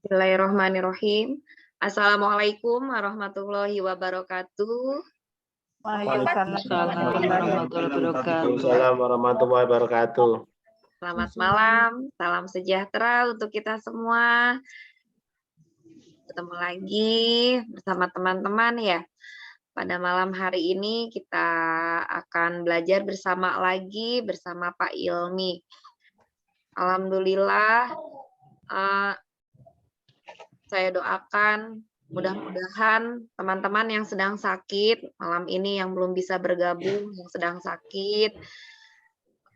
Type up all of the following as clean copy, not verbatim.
Bismillahirrahmanirrahim. Assalamualaikum warahmatullahi wabarakatuh. Waalaikumsalam warahmatullahi wabarakatuh. Selamat malam, salam sejahtera untuk kita semua. Ketemu lagi bersama teman-teman ya. Pada malam hari ini kita akan belajar bersama lagi bersama Pak Ilmi. Alhamdulillah, saya doakan mudah-mudahan teman-teman yang sedang sakit malam ini, yang belum bisa bergabung, yang sedang sakit,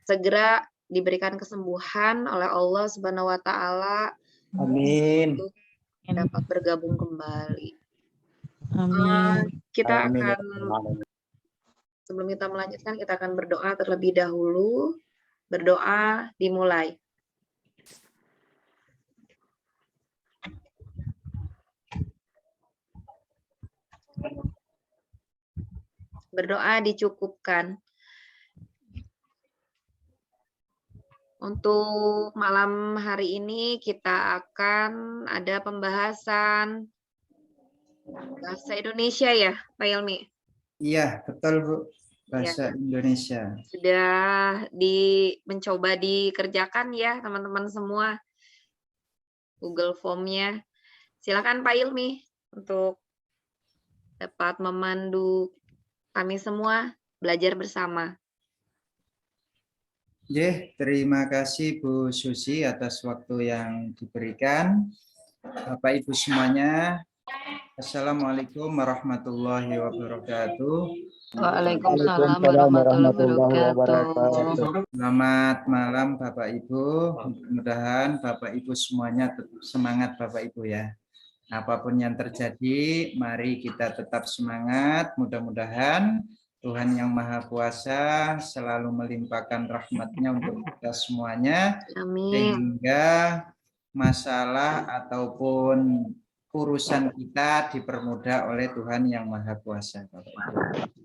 segera diberikan kesembuhan oleh Allah Subhanahu wa Ta'ala. Amin. Untuk dapat bergabung kembali. Amin. Kita Amin. akan, sebelum kita melanjutkan, kita akan berdoa terlebih dahulu. Berdoa dimulai. Berdoa dicukupkan. Untuk malam hari ini kita akan ada pembahasan bahasa Indonesia ya, Pak Ilmi? Iya, betul Bu. Bahasa Indonesia. Sudah mencoba dikerjakan ya teman-teman semua Google Form-nya. Silakan Pak Ilmi untuk dapat memandu kami semua belajar bersama. Terima kasih Bu Susi atas waktu yang diberikan. Bapak Ibu semuanya, Assalamualaikum warahmatullahi wabarakatuh. Waalaikumsalam warahmatullahi wabarakatuh. Selamat malam Bapak Ibu. Mudah-mudahan Bapak Ibu semuanya tetap semangat Bapak Ibu ya. Apapun yang terjadi, mari kita tetap semangat. Mudah-mudahan Tuhan Yang Maha Kuasa selalu melimpahkan rahmat-Nya untuk kita semuanya. Amin. Sehingga masalah ataupun urusan kita dipermudah oleh Tuhan Yang Maha Kuasa.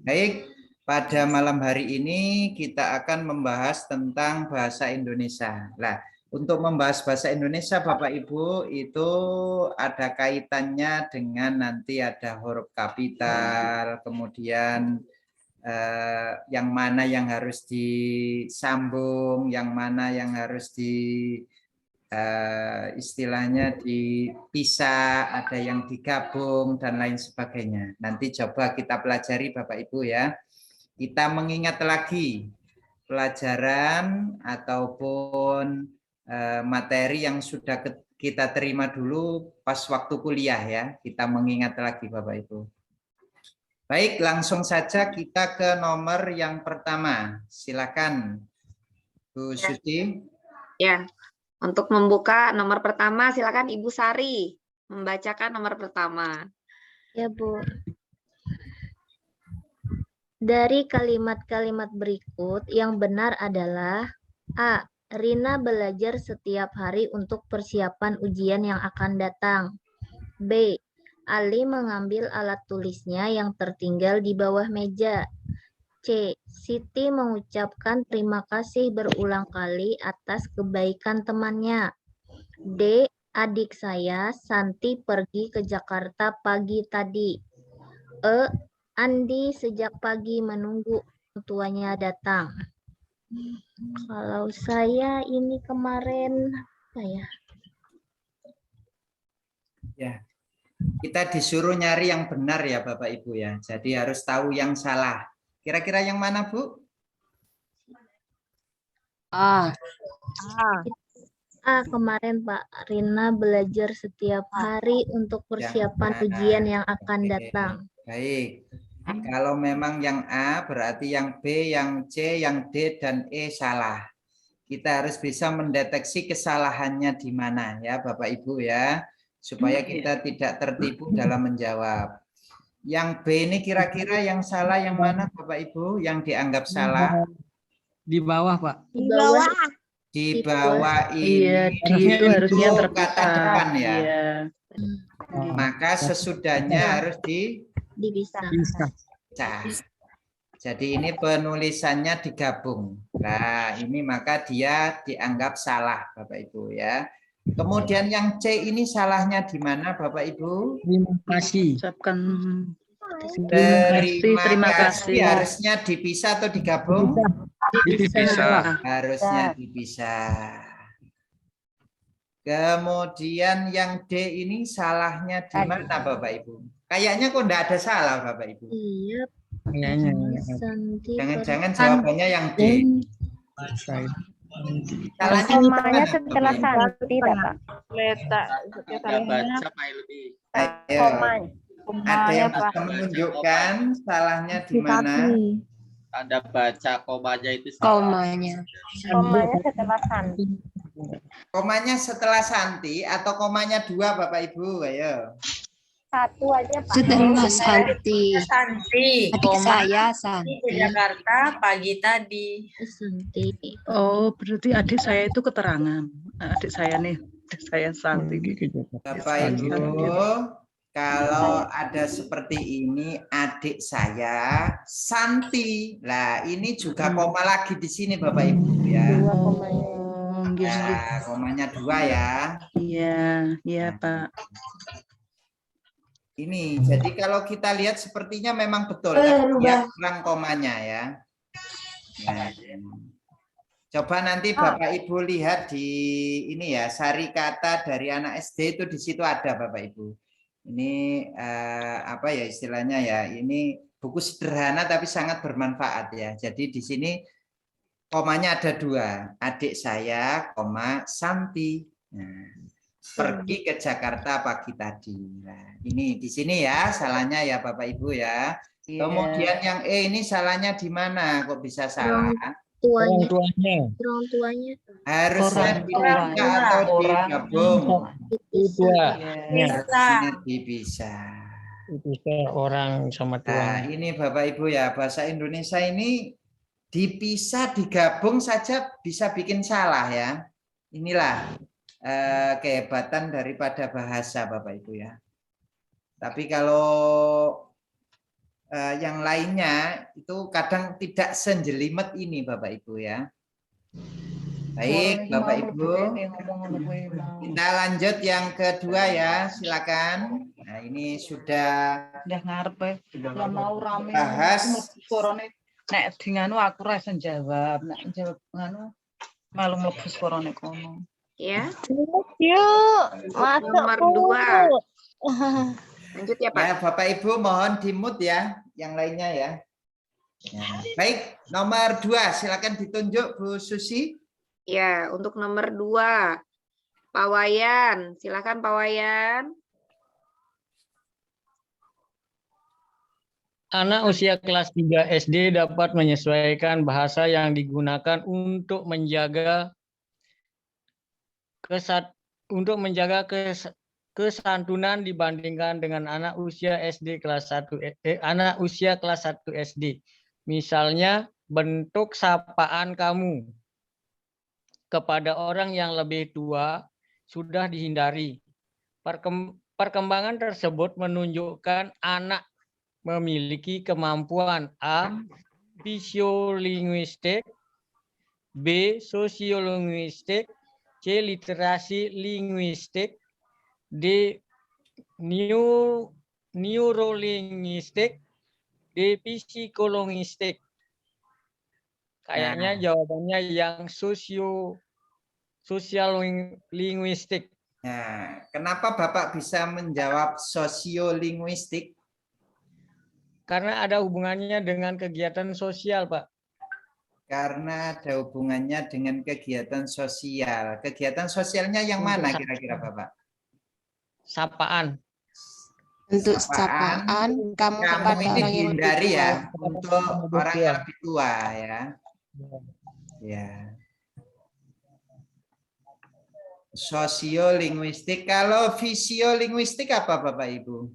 Baik, pada malam hari ini kita akan membahas tentang bahasa Indonesia. Nah, untuk membahas bahasa Indonesia Bapak Ibu itu ada kaitannya dengan nanti ada huruf kapital, kemudian yang mana yang harus disambung, yang mana yang harus istilahnya dipisah, ada yang digabung dan lain sebagainya. Nanti coba kita pelajari Bapak Ibu ya. Kita mengingat lagi pelajaran ataupun materi yang sudah kita terima dulu pas waktu kuliah ya. Kita mengingat lagi Bapak Ibu. Baik, langsung saja kita ke nomor yang pertama. Silakan Bu Suci. Ya, untuk membuka nomor pertama silakan Ibu Sari membacakan nomor pertama. Ya Bu. Dari kalimat-kalimat berikut yang benar adalah A. Rina belajar setiap hari untuk persiapan ujian yang akan datang. B. Ali mengambil alat tulisnya yang tertinggal di bawah meja. C. Siti mengucapkan terima kasih berulang kali atas kebaikan temannya. D. Adik saya, Santi, pergi ke Jakarta pagi tadi. E. Andi sejak pagi menunggu orang tuanya datang. Kalau saya ini kemarin apa ya? Ya. Kita disuruh nyari yang benar ya Bapak Ibu ya. Jadi harus tahu yang salah. Kira-kira yang mana Bu? A. Kemarin Pak, Rina belajar setiap hari untuk persiapan ujian yang akan datang. Baik. Kalau memang yang A berarti yang B, yang C, yang D dan E salah. Kita harus bisa mendeteksi kesalahannya di mana ya Bapak Ibu ya. Supaya kita tidak tertipu dalam menjawab. Yang B ini kira-kira yang salah yang mana Bapak Ibu? Yang dianggap salah? Di bawah Pak. Di bawah. Di bawah ini. Iya, itu harusnya kata depan ya. Iya. Maka sesudahnya harus Dipisah. dipisah. Jadi ini penulisannya digabung. Nah, ini maka dia dianggap salah Bapak Ibu ya. Kemudian yang C ini salahnya di mana Bapak Ibu? Terima kasih. Ucapkan Terima kasih harusnya dipisah atau digabung? Dipisah. Harusnya dipisah. Kemudian yang D ini salahnya di mana Bapak Ibu? Kayaknya kok enggak ada salah Bapak Ibu. Iya, Kayaknya. Santi. Jangan-jangan jawabannya yang D. Salahnya Komanya setelah Santi, Bapak. Ada baca Pak lebih. Ayo. Ada yang bisa menunjukkan salahnya di mana? Tanda baca komanya itu Komanya setelah Santi. Komanya setelah Santi atau komanya 2 Bapak Ibu? Ayo. Satu aja, Pak. Setelah Santi. Santi, Adik saya Santi. ke Jakarta pagi tadi. Santi. Oh, berarti adik saya itu keterangan. Adik saya nih, adik saya Santi. Bapak Ibu, kalau ada seperti ini adik saya Santi. Lah, ini juga koma lagi di sini Bapak Ibu ya. Dua komanya. Nah, komanya 2 ya. Iya, iya Pak. Ini, jadi kalau kita lihat sepertinya memang betul ya, kurang komanya ya. Nah, coba nanti Bapak Ibu lihat di ini ya, sari kata dari anak SD itu di situ ada Bapak Ibu. Ini apa ya istilahnya ya? Ini buku sederhana tapi sangat bermanfaat ya. Jadi di sini komanya ada 2, adik saya, koma Santi. Nah, pergi ke Jakarta pagi tadi. Nah, ini di sini ya salahnya ya Bapak Ibu ya. Kemudian yang E ini salahnya di mana? Kok bisa salah? Tuanya. Tuanya. Orang tuanya. Harusnya Orang dipisah atau digabung. Dua. Harusnya dipisah. Bisa orang sama Nah, tuanya. ini Bapak Ibu ya, bahasa Indonesia ini dipisah digabung saja bisa bikin salah ya. Inilah kehebatan daripada bahasa Bapak Ibu ya. Tapi kalau yang lainnya itu kadang tidak senjelimet ini Bapak Ibu ya. Baik Bapak Ibu, kita lanjut yang kedua ya, silakan. Nah ini sudah mau rame. bahas. Nek dinganu aku rasa jawab, nek jawab nganu malu mlebu suarane kono. Ya, Yuk, masuk nomor 2. Lanjut ya Pak. Ya, Bapak Ibu mohon di-mute ya, yang lainnya ya. Ya. Baik, nomor 2 silakan ditunjuk Bu Susi. Ya, untuk nomor 2. Pak Wayan, silakan Pak Wayan. Anak usia kelas 3 SD dapat menyesuaikan bahasa yang digunakan untuk menjaga kesantunan dibandingkan dengan anak usia SD kelas 1 anak usia kelas 1 SD. Misalnya bentuk sapaan kamu kepada orang yang lebih tua sudah dihindari. Perkembangan tersebut menunjukkan anak memiliki kemampuan A. Fisiolinguistik, B. Sosiolinguistik, C. Literasi linguistik, D. Neurolinguistik, D. Psikologistik. Kayaknya jawabannya yang sosial linguistik. Nah, kenapa Bapak bisa menjawab sosiolinguistik? Karena ada hubungannya dengan kegiatan sosial, Pak. Karena ada hubungannya dengan kegiatan sosial. Kegiatan sosialnya yang mana kira-kira Bapak? Sapaan. Untuk sapaan kamu kepada Kamu ini orang yang lebih dihindari tua. ya untuk orang yang lebih tua ya. Ya. Sosiolinguistik. Kalau fisiolinguistik apa Bapak Ibu?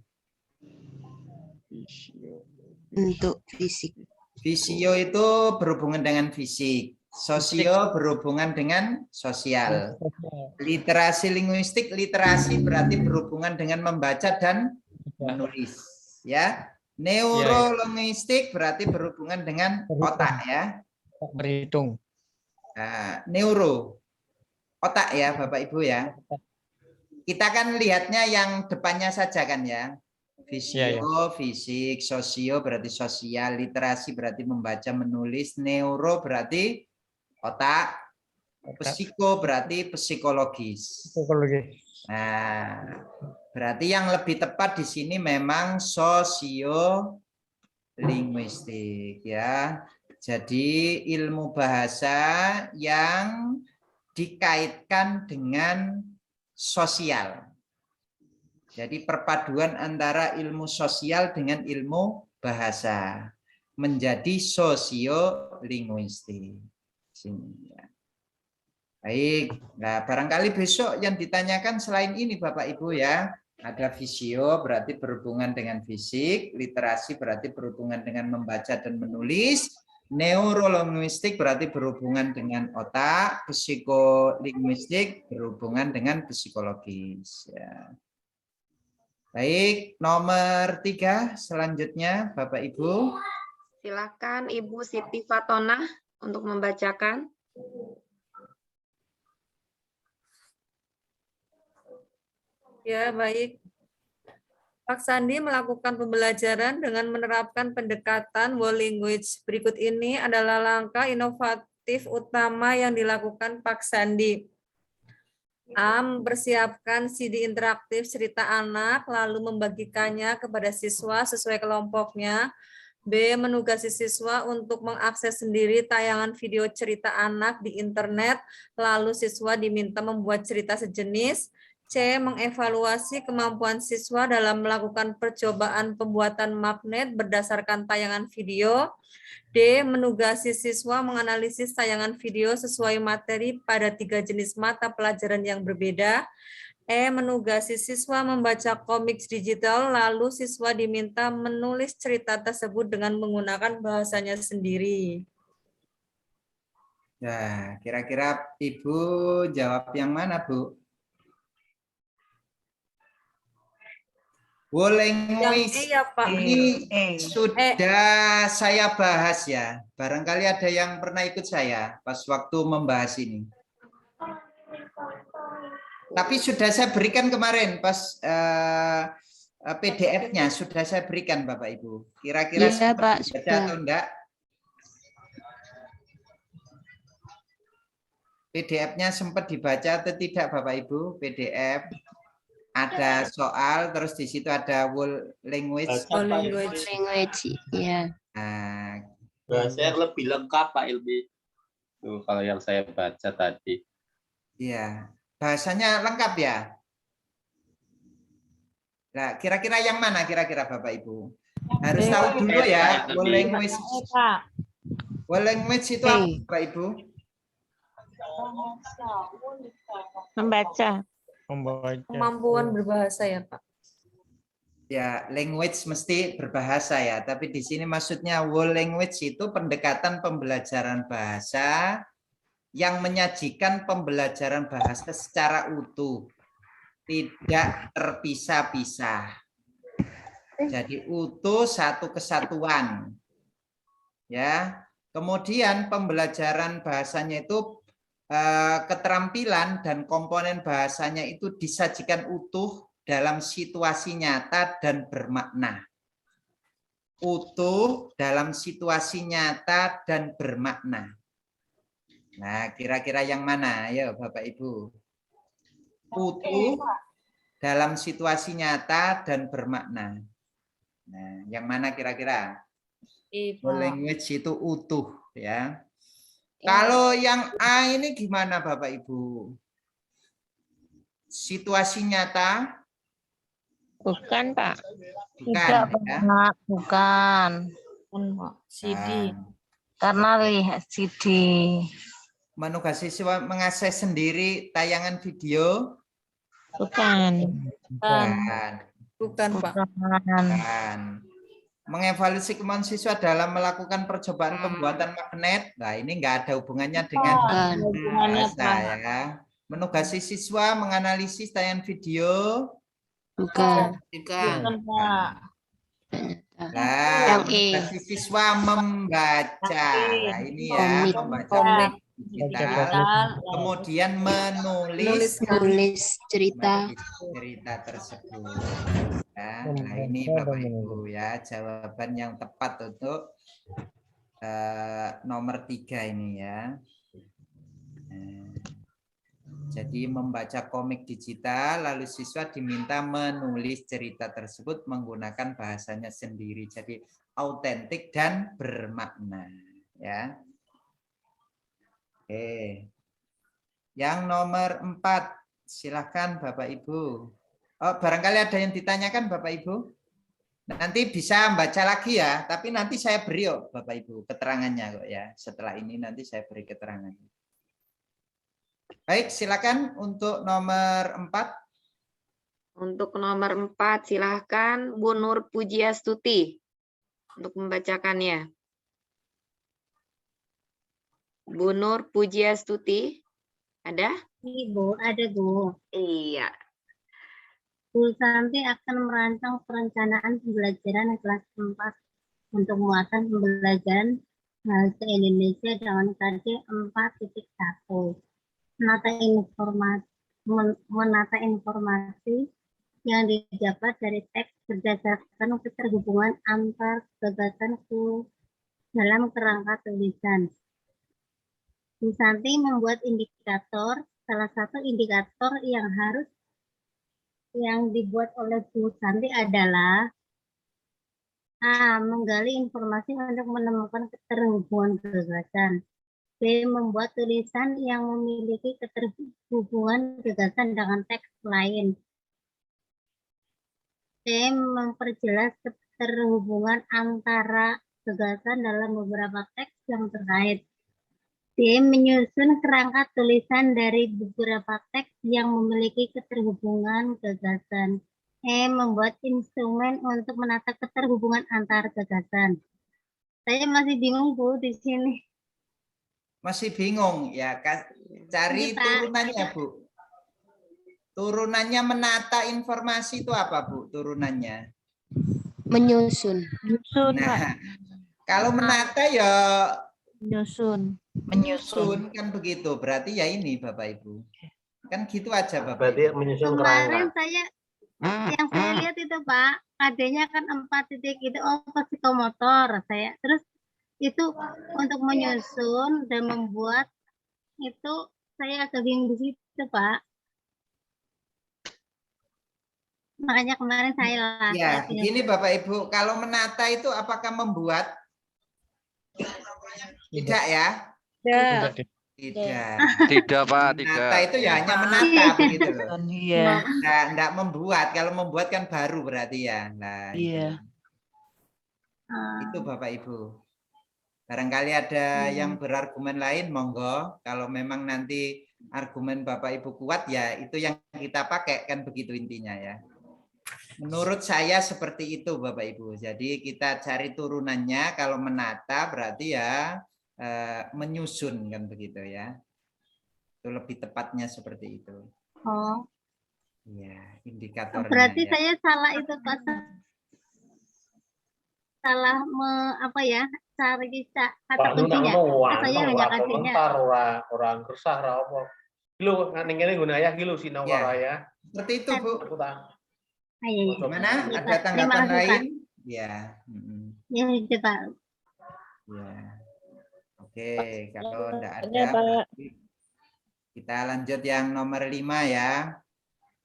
Untuk fisik. Fisio itu berhubungan dengan fisik. Sosio berhubungan dengan sosial. Literasi linguistik, literasi berarti berhubungan dengan membaca dan menulis. Ya. Neurolinguistik berarti berhubungan dengan otak ya. Berhitung. Nah, neuro. Otak ya Bapak Ibu ya. Kita kan lihatnya yang depannya saja kan ya. Iya, Fisio, fisik, sosio berarti sosial, literasi berarti membaca, menulis, neuro berarti otak, psiko berarti psikologis. Psikologi. Nah, berarti yang lebih tepat di sini memang sosiolinguistik ya. Jadi ilmu bahasa yang dikaitkan dengan sosial. Jadi perpaduan antara ilmu sosial dengan ilmu bahasa menjadi sosiolinguistik. Baik, nah barangkali besok yang ditanyakan selain ini Bapak Ibu ya, ada fisio berarti berhubungan dengan fisik, literasi berarti berhubungan dengan membaca dan menulis, neurolinguistik berarti berhubungan dengan otak, psikolinguistik berhubungan dengan psikologis. Ya. Baik, nomor 3 selanjutnya Bapak Ibu. Silakan Ibu Siti Fatona untuk membacakan. Ya, baik. Pak Sandi melakukan pembelajaran dengan menerapkan pendekatan world language. Berikut ini adalah langkah inovatif utama yang dilakukan Pak Sandi. A. Mempersiapkan CD interaktif cerita anak, lalu membagikannya kepada siswa sesuai kelompoknya. B. Menugasi siswa untuk mengakses sendiri tayangan video cerita anak di internet, lalu siswa diminta membuat cerita sejenis. C. Mengevaluasi kemampuan siswa dalam melakukan percobaan pembuatan magnet berdasarkan tayangan video. D. Menugasi siswa menganalisis tayangan video sesuai materi pada 3 jenis mata pelajaran yang berbeda. E. Menugasi siswa membaca komik digital, lalu siswa diminta menulis cerita tersebut dengan menggunakan bahasanya sendiri. Nah, kira-kira Ibu jawab yang mana, Bu? Language ya, Pak. ini sudah saya bahas ya. Barangkali ada yang pernah ikut saya pas waktu membahas ini. Tapi sudah saya berikan kemarin pas PDF-nya sudah saya berikan Bapak Ibu. Kira-kira Iya, Pak, baca sudah. atau enggak? PDF-nya sempat dibaca atau tidak Bapak Ibu? PDF. Ada soal, terus di situ ada world language. Language, ya. Nah, bahasanya lebih lengkap Pak Ilmi. Tuh, kalau yang saya baca tadi. iya, bahasanya lengkap ya. Nah, kira-kira yang mana kira-kira Bapak Ibu? Harus tahu dulu ya, world language. World language itu apa Bapak Ibu? Membaca. Kemampuan berbahasa ya, Pak. Ya, language mesti berbahasa ya, tapi di sini maksudnya world language itu pendekatan pembelajaran bahasa yang menyajikan pembelajaran bahasa secara utuh, tidak terpisah-pisah. Jadi utuh, satu kesatuan. Ya. Kemudian pembelajaran bahasanya itu keterampilan dan komponen bahasanya itu disajikan utuh dalam situasi nyata dan bermakna. Utuh dalam situasi nyata dan bermakna. Nah, kira-kira yang mana? Ayo Bapak Ibu. Utuh dalam situasi nyata dan bermakna. Nah, yang mana kira-kira? Language itu utuh ya. Kalau yang A ini gimana Bapak Ibu? Situasi nyata? Bukan, Pak. Bukan, Tidak, ya? Pak. Bukan. CD. Karena lihat CD. Menugasi siswa mengakses sendiri tayangan video? Bukan. Bukan, Pak. Bukan. Mengevaluasi kemampuan siswa dalam melakukan percobaan pembuatan magnet. Nah, ini enggak ada hubungannya dengan bahasa ya. Menugasi siswa menganalisis tayangan video. Bukan. Pak. Nah, menugasi siswa membaca. Nah, ini ya, membaca. digital, kemudian menulis cerita. tersebut. Ya, nah ini Bapak Ibu ya jawaban yang tepat untuk nomor 3 ini ya. Jadi membaca komik digital, lalu siswa diminta menulis cerita tersebut menggunakan bahasanya sendiri. Jadi autentik dan bermakna ya. Oke. Yang nomor 4, silakan Bapak Ibu. Oh, barangkali ada yang ditanyakan Bapak Ibu. Nanti bisa baca lagi ya, tapi nanti saya beri Bapak Ibu keterangannya kok ya. Setelah ini nanti saya beri keterangannya. Baik, silakan untuk nomor 4. Untuk nomor 4 silakan Bu Nur Pujiastuti untuk membacakannya. Bu Nur Pujiastuti, ada? Ibu, ada Bu. Iya. Bu Santi akan merancang perencanaan pembelajaran kelas 4 untuk muatan pembelajaran bahasa Indonesia dengan KD 4.1. Menata informasi yang didapat dari teks berdasarkan keterhubungan antar gagasan dalam kerangka tulisan. Bu Santi membuat indikator. Salah satu indikator yang dibuat oleh Bu Santi adalah A. Menggali informasi untuk menemukan keterhubungan gagasan. B. Membuat tulisan yang memiliki keterhubungan gagasan dengan teks lain. C. Memperjelas keterhubungan antara gagasan dalam beberapa teks yang terkait. D. Menyusun kerangka tulisan dari beberapa teks yang memiliki keterhubungan gagasan. E. Membuat instrumen untuk menata keterhubungan antar gagasan. Saya masih bingung Bu di sini. Masih bingung ya, cari turunannya Bu. Turunannya menata informasi itu apa Bu? Turunannya Menyusun. Nah, kalau menata ya Menyusun. kan begitu. Berarti ya ini Bapak Ibu. Kan gitu aja Bapak. Berarti menyusun Kemarin kerangka. yang saya lihat itu Pak, KD-nya kan 4 titik itu psikomotor saya. Terus itu untuk menyusun dan membuat itu saya agak bingung di situ Pak. Makanya kemarin saya Ya, begini Bapak Ibu, kalau menata itu apakah membuat? Tidak ya? Tidak. Tidak, Pak, Menata tidak. itu ya hanya menata begitu loh. Iya. Enggak membuat. Kalau membuat kan baru berarti ya. Nah, Iya. itu Bapak Ibu. Barangkali ada yang berargumen lain, monggo. Kalau memang nanti argumen Bapak Ibu kuat ya itu yang kita pakai, kan begitu intinya ya. Menurut saya seperti itu Bapak Ibu. Jadi kita cari turunannya, kalau menata berarti ya menyusun, kan begitu ya. Itu lebih tepatnya seperti itu. Oh. Ya, indikatornya. Berarti ya. saya salah itu Pak. Salah cari kata kuncinya. Saya hanya kasihnya. Orang kersah ra apa. Lu ngene gunaya iki lu sinau ya. Seperti itu, Bu. Iya. Gimana? Iya, Ada Pak. tanggapan Terima kasih, lain? Pak. Ya. Ya, itu Pak. Ya. Oke, kalau enggak ada Pak. berarti kita lanjut yang nomor 5 ya.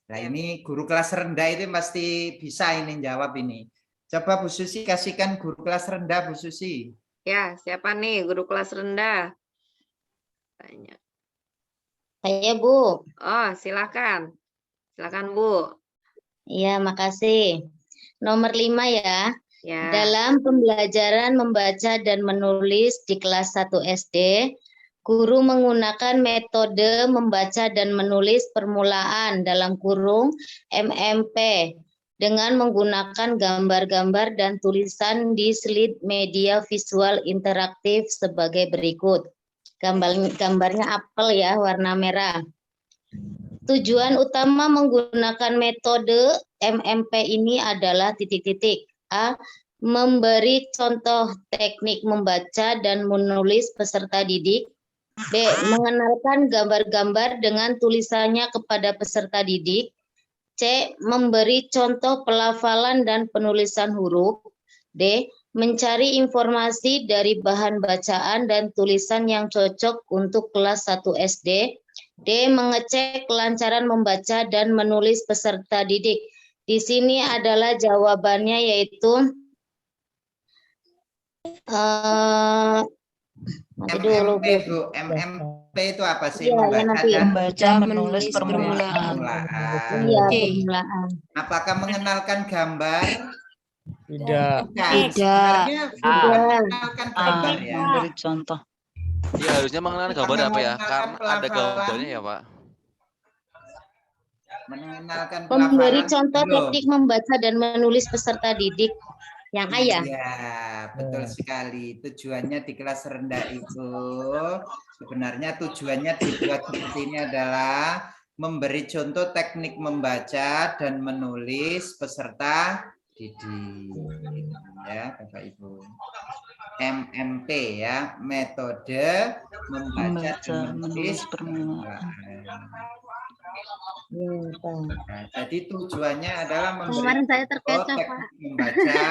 Nah, ini guru kelas rendah itu pasti bisa ini jawab ini. Coba Bu Susi kasihkan guru kelas rendah, Bu Susi. Ya, siapa nih guru kelas rendah? Tanya. Saya Bu. Oh, silakan. Silakan Bu. Iya, makasih. Nomor 5 ya. Ya. Dalam pembelajaran membaca dan menulis di kelas 1 SD, guru menggunakan metode membaca dan menulis permulaan dalam kurung MMP dengan menggunakan gambar-gambar dan tulisan di slide media visual interaktif sebagai berikut. Gambarnya apel ya, warna merah. Tujuan utama menggunakan metode MMP ini adalah titik-titik. A. Memberi contoh teknik membaca dan menulis peserta didik. B. Mengenalkan gambar-gambar dengan tulisannya kepada peserta didik. C. Memberi contoh pelafalan dan penulisan huruf. D. Mencari informasi dari bahan bacaan dan tulisan yang cocok untuk kelas 1 SD. D. Mengecek kelancaran membaca dan menulis peserta didik. Di sini adalah jawabannya yaitu nanti dulu, MMP, Bu. MMP itu apa sih? Iya, Membaca nanti dan Membaca, menulis, permulaan. permulaan. Iya, Oke. permulaan. Apakah mengenalkan gambar? Tidak. Bukan. Tidak. Sebenarnya bukan mengenalkan gambar ya. Memberi contoh. Ya harusnya mengenalkan gambar apa ya? Mengenalkan Karena ada pelafalan. gambarnya ya Pak. Mengenalkan Memberi pelafalan. contoh Belum. teknik membaca dan menulis peserta didik. Yang A ya? Iya, betul sekali. Tujuannya di kelas rendah itu sebenarnya tujuannya dibuat seperti ini adalah memberi contoh teknik membaca dan menulis peserta didik. Ya, Bapak Ibu. MMP ya, metode membaca dan menulis permulaan. Nah, jadi tujuannya adalah memberi Kemarin saya terkecoh, contoh Pak. teknik membaca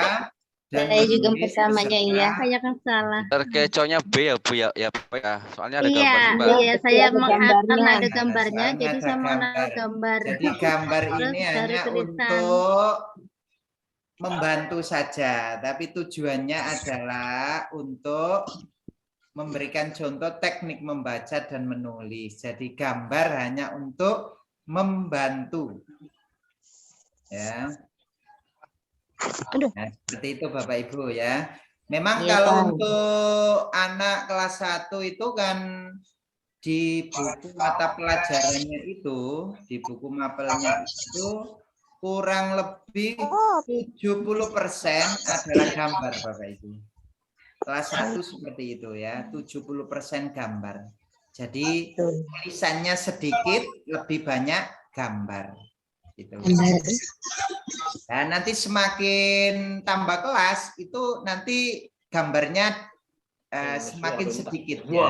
dan Saya juga menulis pertamanya peserta iya. Saya kan salah. Terkecohnya B ya Bu ya, ya Pak ya. Soalnya ada Iya, gambar Pak. iya, saya Ada gambarnya. akan ada gambarnya, Soalnya jadi ada saya mengenal gambar. gambar. Jadi gambar Terus ini dari hanya tulisan. untuk membantu saja, tapi tujuannya adalah untuk memberikan contoh teknik membaca dan menulis. Jadi gambar hanya untuk membantu. Ya. Nah, seperti itu Bapak Ibu ya. Memang Iya, kalau Pak. untuk anak kelas 1 itu kan di buku mata pelajarannya itu, di buku mapelnya itu kurang lebih 70% adalah gambar Bapak Ibu. Kelas 1 seperti itu ya, 70% gambar. Jadi tulisannya sedikit, lebih banyak gambar. Gitu. Dan nanti semakin tambah kelas itu nanti gambarnya semakin sedikit. Ya.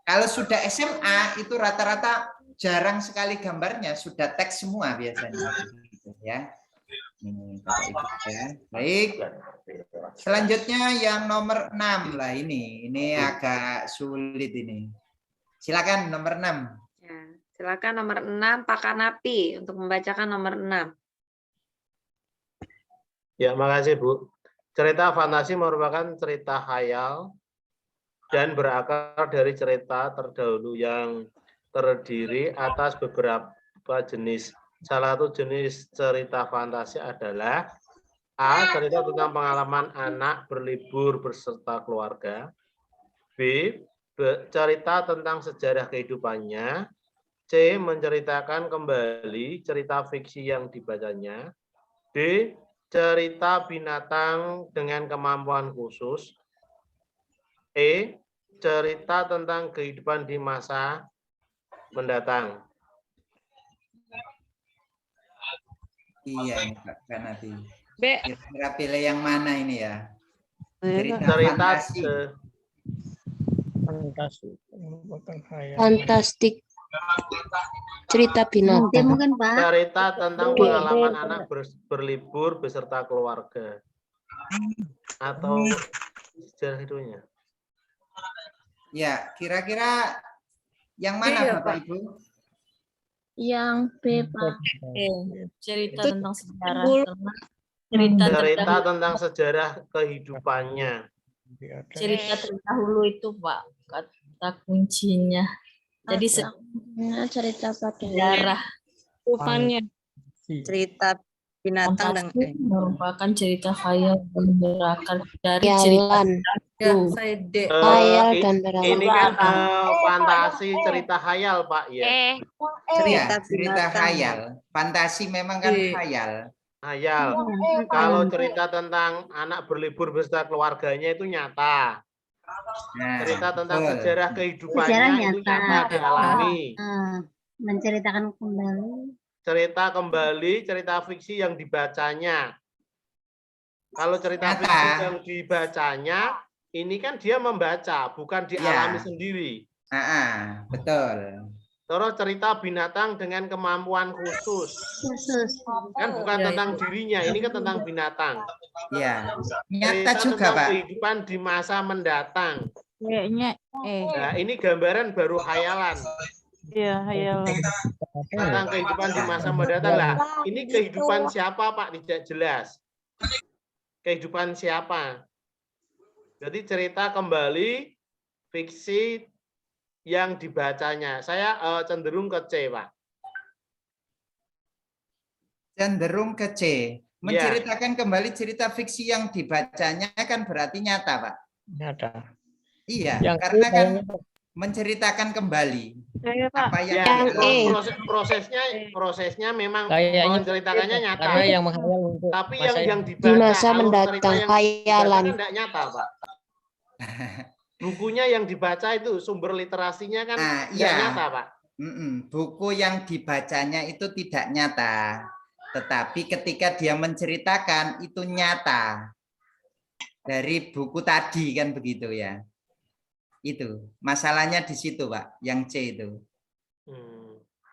Kalau sudah SMA itu rata-rata jarang sekali gambarnya, sudah teks semua biasanya. Gitu, ya. Ini, Bapak Ibu, ya. Baik. Selanjutnya yang nomor 6 lah ini agak sulit ini. Silakan nomor 6. Ya, silakan nomor 6 Pak Kanapi untuk membacakan nomor 6. Ya, makasih Bu. Cerita fantasi merupakan cerita khayal dan berakar dari cerita terdahulu yang terdiri atas beberapa jenis. Salah satu jenis cerita fantasi adalah A. Cerita tentang pengalaman anak berlibur beserta keluarga. B. Cerita tentang sejarah kehidupannya. C. Menceritakan kembali cerita fiksi yang dibacanya. D. Cerita binatang dengan kemampuan khusus. E. Cerita tentang kehidupan di masa mendatang. Iya ini Pak Kanapi. B. Kira-kira pilih yang mana ini ya? Cerita Cerita fantasi. Fantasi. Bukan khayal. Fantastik. Cerita binatang. Mungkin Pak. Cerita tentang pengalaman anak berlibur beserta keluarga. Atau sejarah hidupnya. Ya, kira-kira yang mana Bapak Ibu? Yang B, Pak. Cerita tentang sejarah. Cerita tentang sejarah kehidupannya. cerita terdahulu itu Pak, kata kuncinya. Jadi cerita sejarah. Rupanya. Cerita binatang dan merupakan cerita khayal dan berakar dari Jalan. cerita. Ya, saya D. Khayal dan Ini kan fantasi cerita khayal Pak ya. Cerita khayal. Fantasi memang kan khayal. Khayal. Kalau cerita tentang anak berlibur beserta keluarganya itu nyata. Nah, cerita tentang betul. sejarah kehidupannya itu nyata dialami. Menceritakan kembali. Cerita kembali, cerita fiksi yang dibacanya. Kalau cerita fiksi yang dibacanya, ini kan dia membaca, bukan dialami sendiri. Betul. Terus cerita binatang dengan kemampuan khusus. Kan bukan tentang dirinya, ini kan tentang binatang. Iya. Nyata Cerita juga, tentang Pak. kehidupan di masa mendatang. Kayaknya Nah, ini gambaran baru hayalan. Iya, hayalan. Tentang kehidupan di masa mendatang lah. Ini kehidupan siapa, Pak? Tidak jelas. Kehidupan siapa? Jadi cerita kembali fiksi yang dibacanya. Saya cenderung ke C, Pak. Cenderung ke C. Menceritakan kembali cerita fiksi yang dibacanya kan berarti nyata, Pak. Nyata. Iya, Yang karena E, kan Pak. menceritakan kembali apa Ya, yang prosesnya memang Kayaknya menceritakannya nyata. karena yang menghayal untuk Tapi masa yang di dibaca, masa alur cerita mendatang yang dibaca hayalan. kan tidak nyata, Pak. Bukunya yang dibaca itu sumber literasinya kan tidak nyata, Pak. Buku yang dibacanya itu tidak nyata, tetapi ketika dia menceritakan itu nyata dari buku tadi kan begitu ya. Itu masalahnya di situ, Pak, yang C itu.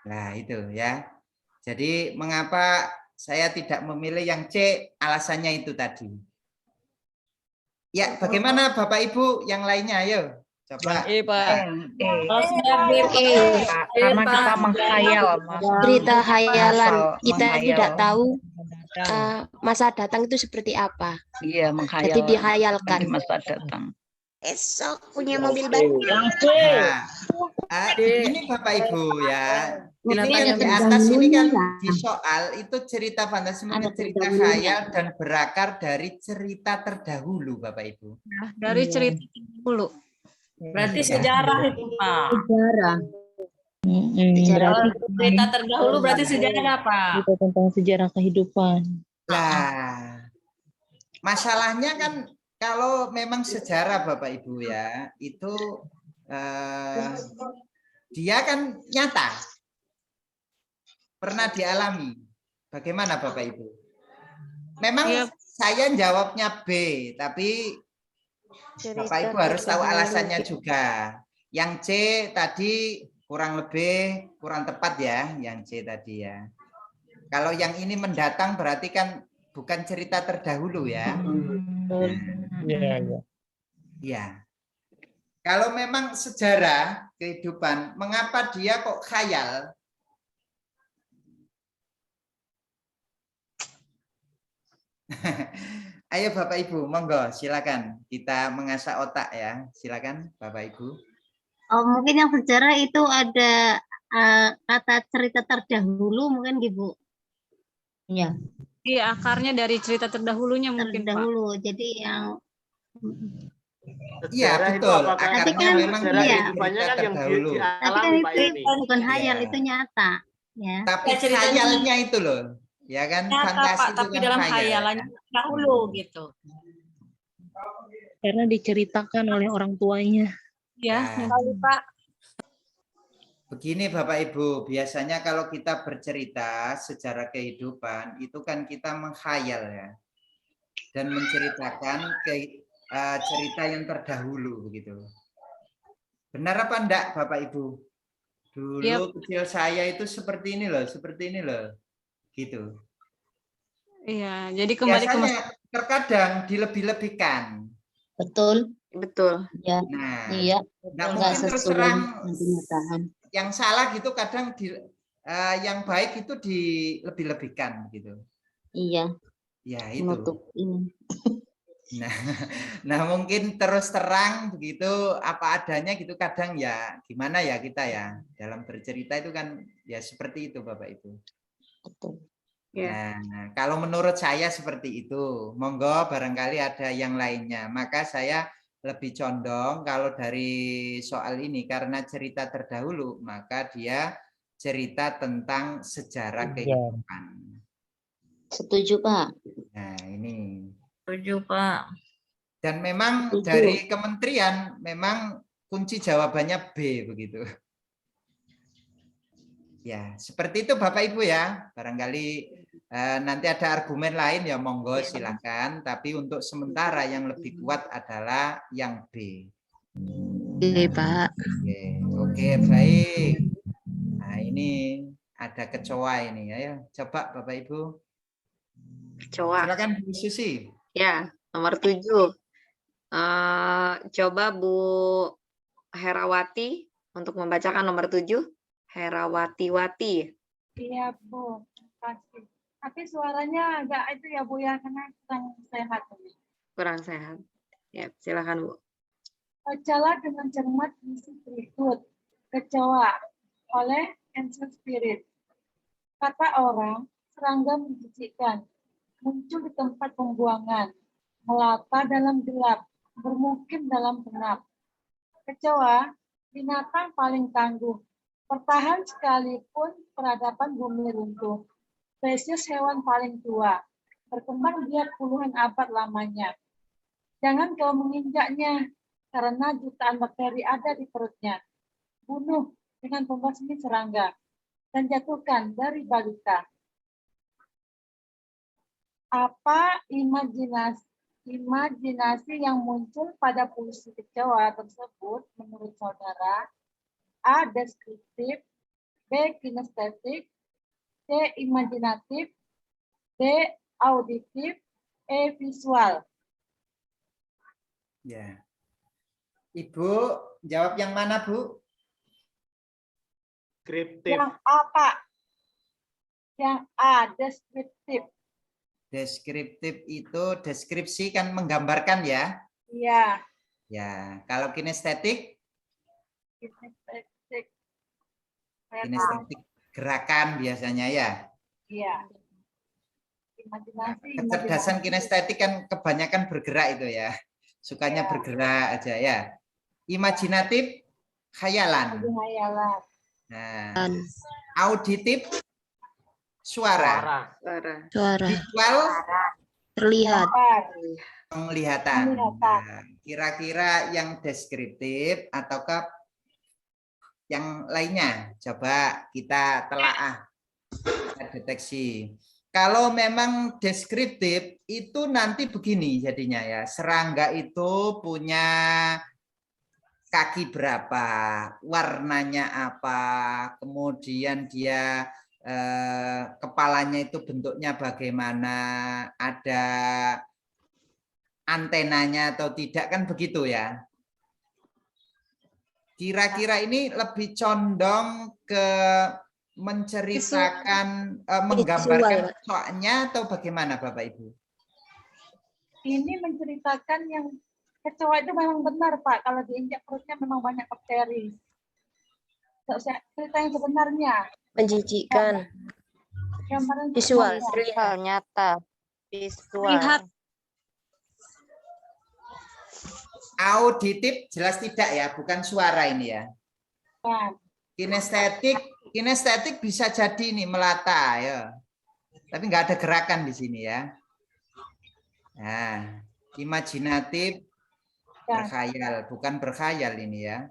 Nah itu ya. Jadi mengapa saya tidak memilih yang C, alasannya itu tadi. Ya, bagaimana Bapak Ibu yang lainnya? Ayo, coba. Yang E, Pak. Karena kita menghayal, Mas. Cerita hayalan. Asal Kita menghayal. tidak tahu masa datang itu seperti apa. Iya, menghayal. Jadi dihayalkan. Di masa datang. Esok punya mobil baru. Ini Bapak Ibu ya. Ini kan di atas ini kan di soal itu cerita fantasi mungkin cerita khayal dan berakar dari cerita terdahulu, Bapak Ibu. Dari cerita dulu. Berarti sejarah itu, Pak. Sejarah. Kalau cerita terdahulu berarti sejarah, Pak. Itu tentang sejarah kehidupan. Nah, masalahnya kan kalau memang sejarah Bapak Ibu ya, itu dia kan nyata. Pernah dialami. Bagaimana Bapak Ibu? Memang saya jawabnya B, tapi Bapak Ibu harus tahu alasannya juga. Yang C tadi kurang lebih kurang tepat ya, yang C tadi ya. Kalau yang ini mendatang berarti kan bukan cerita terdahulu ya. Ya. Kalau memang sejarah kehidupan, mengapa dia kok khayal? Ayo Bapak Ibu, monggo silakan kita mengasah otak ya. Silakan Bapak Ibu. Oh, mungkin yang sejarah itu ada kata cerita terdahulu mungkin gitu. Iya. Iya, akarnya dari cerita terdahulunya mungkin, Terdahulu. Jadi yang Iya betul. Akarnya kan memang dari kehidupannya kan yang terdahulu. tapi kan itu bukan hayal, itu nyata. Ya. Tapi khayalnya itu loh. Ya kan, nyata, fantasi Pak, itu tapi kan dalam khayal, hayalannya kan? dahulu gitu. Karena diceritakan oleh orang tuanya. Ya, Nah. Pak. Begini Bapak Ibu, biasanya kalau kita bercerita sejarah kehidupan itu kan kita menghayal ya. Dan menceritakan cerita yang terdahulu begitu. Benar apa enggak Bapak Ibu? Dulu kecil saya itu seperti ini loh, gitu. Iya, jadi kembali ke biasanya terkadang dilebih-lebihkan. Betul. Ya. Nah, Iya. nah mungkin terus terang yang salah gitu kadang yang baik itu dilebih-lebihkan gitu. Iya. Ya itu. Ini. Nah mungkin terus terang begitu apa adanya gitu kadang ya gimana ya kita ya dalam bercerita itu kan ya seperti itu Bapak Ibu. Betul. Nah, kalau menurut saya seperti itu. Monggo barangkali ada yang lainnya. Maka saya lebih condong kalau dari soal ini karena cerita terdahulu, maka dia cerita tentang sejarah kehidupan. Setuju, Pak. Nah, ini. Setuju, Pak. Dan memang dari kementerian memang kunci jawabannya B begitu. Ya, seperti itu Bapak Ibu ya. Barangkali nanti ada argumen lain ya monggo silakan. Tapi untuk sementara yang lebih kuat adalah yang B. Oke, Pak. Oke, baik. Nah, ini ada kecoa ini. Ayo, coba Bapak Ibu. Kecoa. Silakan Bu Susi. Ya, nomor 7. Coba Bu Herawati untuk membacakan nomor 7. Herawati-wati. Iya, Bu. Pasti. Tapi suaranya agak itu ya, Bu, ya, karena kurang sehat. Kurang sehat. Ya, silakan Bu. Bacalah dengan cermat isi berikut. Kecoa oleh Ansel Spirit. Kata orang, serangga menjijikkan, muncul di tempat pembuangan, melata dalam gelap, bermukim dalam pengap. Kecoa, binatang paling tangguh, bertahan sekalipun peradaban bumi runtuh. Spesies hewan paling tua, berkembang biak puluhan abad lamanya. Jangan kau menginjaknya, karena jutaan bakteri ada di perutnya. Bunuh dengan pembasmi serangga, dan jatuhkan dari balita. Apa imajinasi yang muncul pada puisi kecoa tersebut menurut saudara? A. Deskriptif, B. kinestetik, C. Imajinatif, D. Auditif, E. Visual. Ya. Ibu jawab yang mana, Bu? Deskriptif. Yang A, Pak. Yang A, deskriptif. Deskriptif itu deskripsi kan menggambarkan ya? Iya. Ya, kalau kinestetik? Kinestetik. Kinestetik gerakan biasanya ya? Iya. Imajinasi. Kecerdasan kinestetik kan kebanyakan bergerak itu ya. Sukanya bergerak aja ya. Imajinatif, khayalan. Khayalan. Nah, auditif, suara. Suara. Visual, Terlihat. penglihatan. Nah, kira-kira yang deskriptif ataukah yang lainnya? Coba kita telaah, kita deteksi. Kalau memang deskriptif itu nanti begini jadinya ya. Serangga itu punya kaki berapa, warnanya apa, kemudian dia kepalanya itu bentuknya bagaimana, ada antenanya atau tidak, kan begitu ya. Kira-kira ini lebih condong ke menceritakan, menggambarkan kecoanya atau bagaimana Bapak Ibu? Ini menceritakan yang kecoa itu memang benar, Pak. Kalau diinjak perutnya memang banyak bakteri. Cerita yang sebenarnya. Menjijikkan. Gambaran Visual. terlihat nyata. Visual. Lihat. Auditif jelas tidak ya, bukan suara ini ya. Kinestetik bisa jadi ini melata ya. Tapi nggak ada gerakan di sini ya. Nah, imajinatif berkhayal, bukan berkhayal ini ya.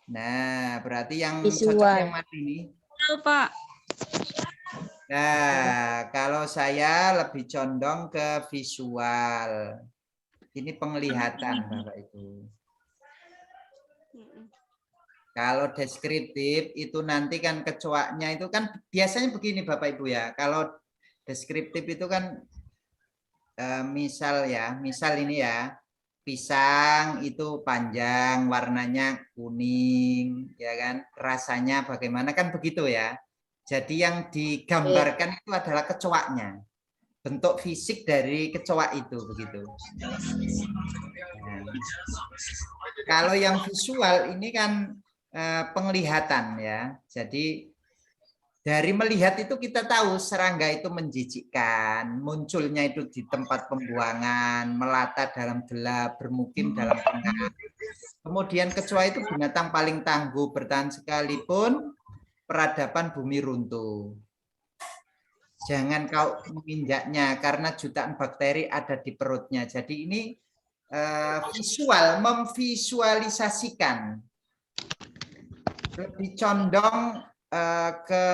Nah, berarti yang cocok yang mana ini? Pak. Nah, kalau saya lebih condong ke visual. Ini penglihatan, Bapak Ibu. Kalau deskriptif itu nanti kan kecoanya itu kan biasanya begini Bapak Ibu ya. Kalau deskriptif itu kan misal ini ya, pisang itu panjang, warnanya kuning, ya kan? Rasanya bagaimana kan begitu ya. Jadi yang digambarkan itu adalah kecoanya. Bentuk fisik dari kecoa itu begitu. Nah, kalau yang visual ini kan penglihatan ya. Jadi dari melihat itu kita tahu serangga itu menjijikkan, munculnya itu di tempat pembuangan, melata dalam gelap, bermukim dalam pengap. Kemudian kecoa itu binatang paling tangguh, bertahan sekalipun peradaban bumi runtuh. Jangan kau menginjaknya karena jutaan bakteri ada di perutnya. Jadi ini visual, memvisualisasikan. Lebih condong ke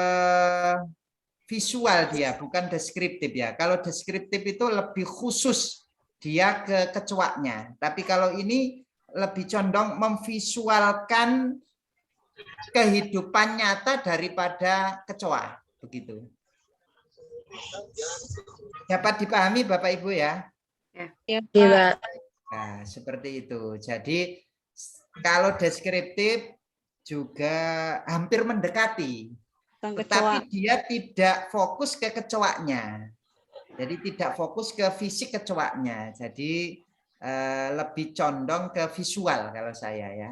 visual dia, bukan deskriptif ya. Kalau deskriptif itu lebih khusus dia ke kecoanya. Tapi kalau ini lebih condong memvisualkan kehidupan nyata daripada kecoa, begitu. Dapat dipahami Bapak Ibu ya? Ya, Pak. Nah, seperti itu. Jadi kalau deskriptif juga hampir mendekati, tetapi dia tidak fokus ke kecoanya. Jadi tidak fokus ke fisik kecoanya. Jadi lebih condong ke visual kalau saya ya.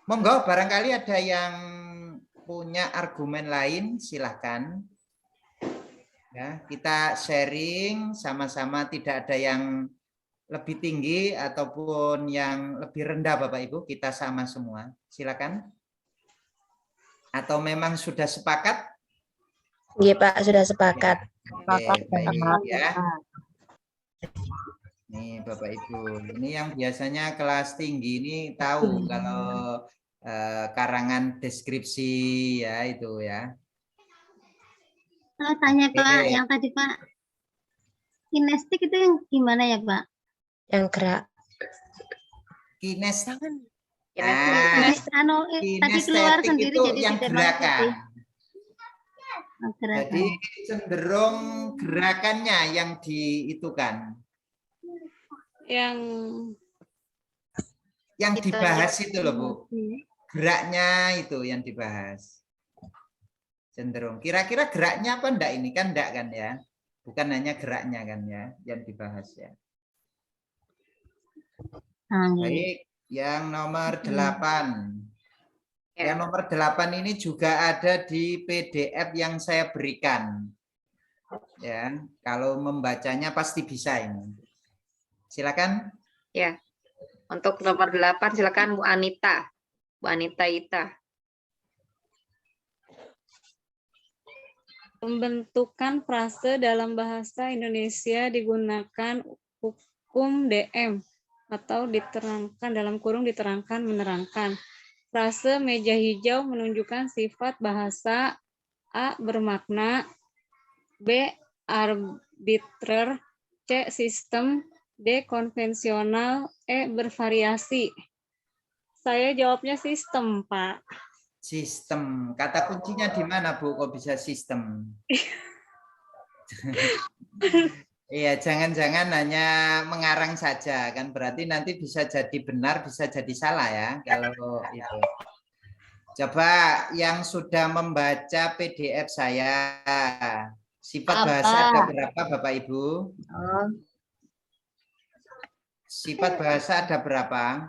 Monggo barangkali ada yang punya argumen lain, silahkan. Ya, kita sharing sama-sama, tidak ada yang lebih tinggi ataupun yang lebih rendah Bapak Ibu, kita sama semua. Silakan. Atau memang sudah sepakat? Iya Pak, sudah sepakat. Oke, baik ya. Nih Bapak Ibu, ini yang biasanya kelas tinggi ini tahu kalau karangan deskripsi ya itu ya. Tanya Pak, yang tadi Pak, kinestik itu yang gimana ya Pak? Yang gerak. Kinestik. Tadi keluar sendiri itu jadi yang tidak gerakan. Gerakan. Jadi cenderung gerakannya yang diitukan. Yang dibahas itu loh Bu. Geraknya itu yang dibahas. Cenderung. Kira-kira geraknya apa enggak ini? Kan enggak kan ya? Bukan hanya geraknya kan ya yang dibahas ya. Baik, yang nomor 8. Yang nomor 8 ini juga ada di PDF yang saya berikan. Ya, kalau membacanya pasti bisa ini. Silakan. Ya. Untuk nomor 8 silakan Bu Anita. Bu Anita Ita. Pembentukan frase dalam bahasa Indonesia digunakan hukum DM atau diterangkan dalam kurung diterangkan menerangkan. Frase meja hijau menunjukkan sifat bahasa A bermakna, B arbitrer, C sistem, D konvensional, E bervariasi. Saya jawabnya sistem, Pak. Sistem. Kata kuncinya di mana, Bu? Kok bisa sistem? Iya, jangan-jangan hanya mengarang saja, kan berarti nanti bisa jadi benar, bisa jadi salah ya. Kalau itu. Coba yang sudah membaca PDF saya, sifat bahasa ada berapa, Bapak Ibu? Sifat bahasa ada berapa?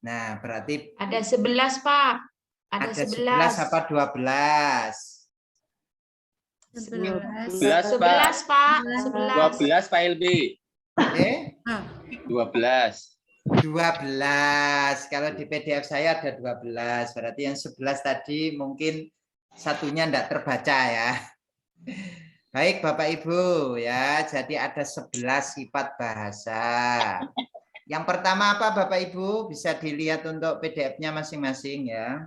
Nah, berarti ada 11, Pak. Ada 11 apa 12? 11, Pak. 12, Pak LB. 12. 12. Kalau di PDF saya ada 12. Berarti yang 11 tadi mungkin satunya enggak terbaca ya. Baik Bapak Ibu ya. Jadi ada 11 sifat bahasa. Yang pertama apa Bapak Ibu? Bisa dilihat untuk PDF-nya masing-masing ya.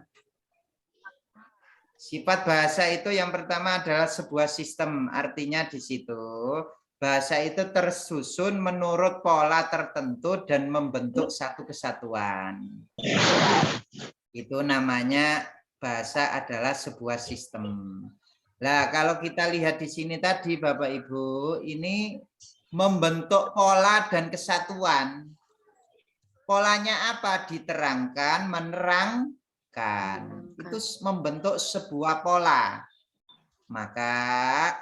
Sifat bahasa itu yang pertama adalah sebuah sistem. Artinya di situ bahasa itu tersusun menurut pola tertentu dan membentuk satu kesatuan. Itu namanya bahasa adalah sebuah sistem. Nah, kalau kita lihat di sini tadi Bapak Ibu, ini membentuk pola dan kesatuan. Polanya apa? Diterangkan, menerangkan. Itu membentuk sebuah pola. Maka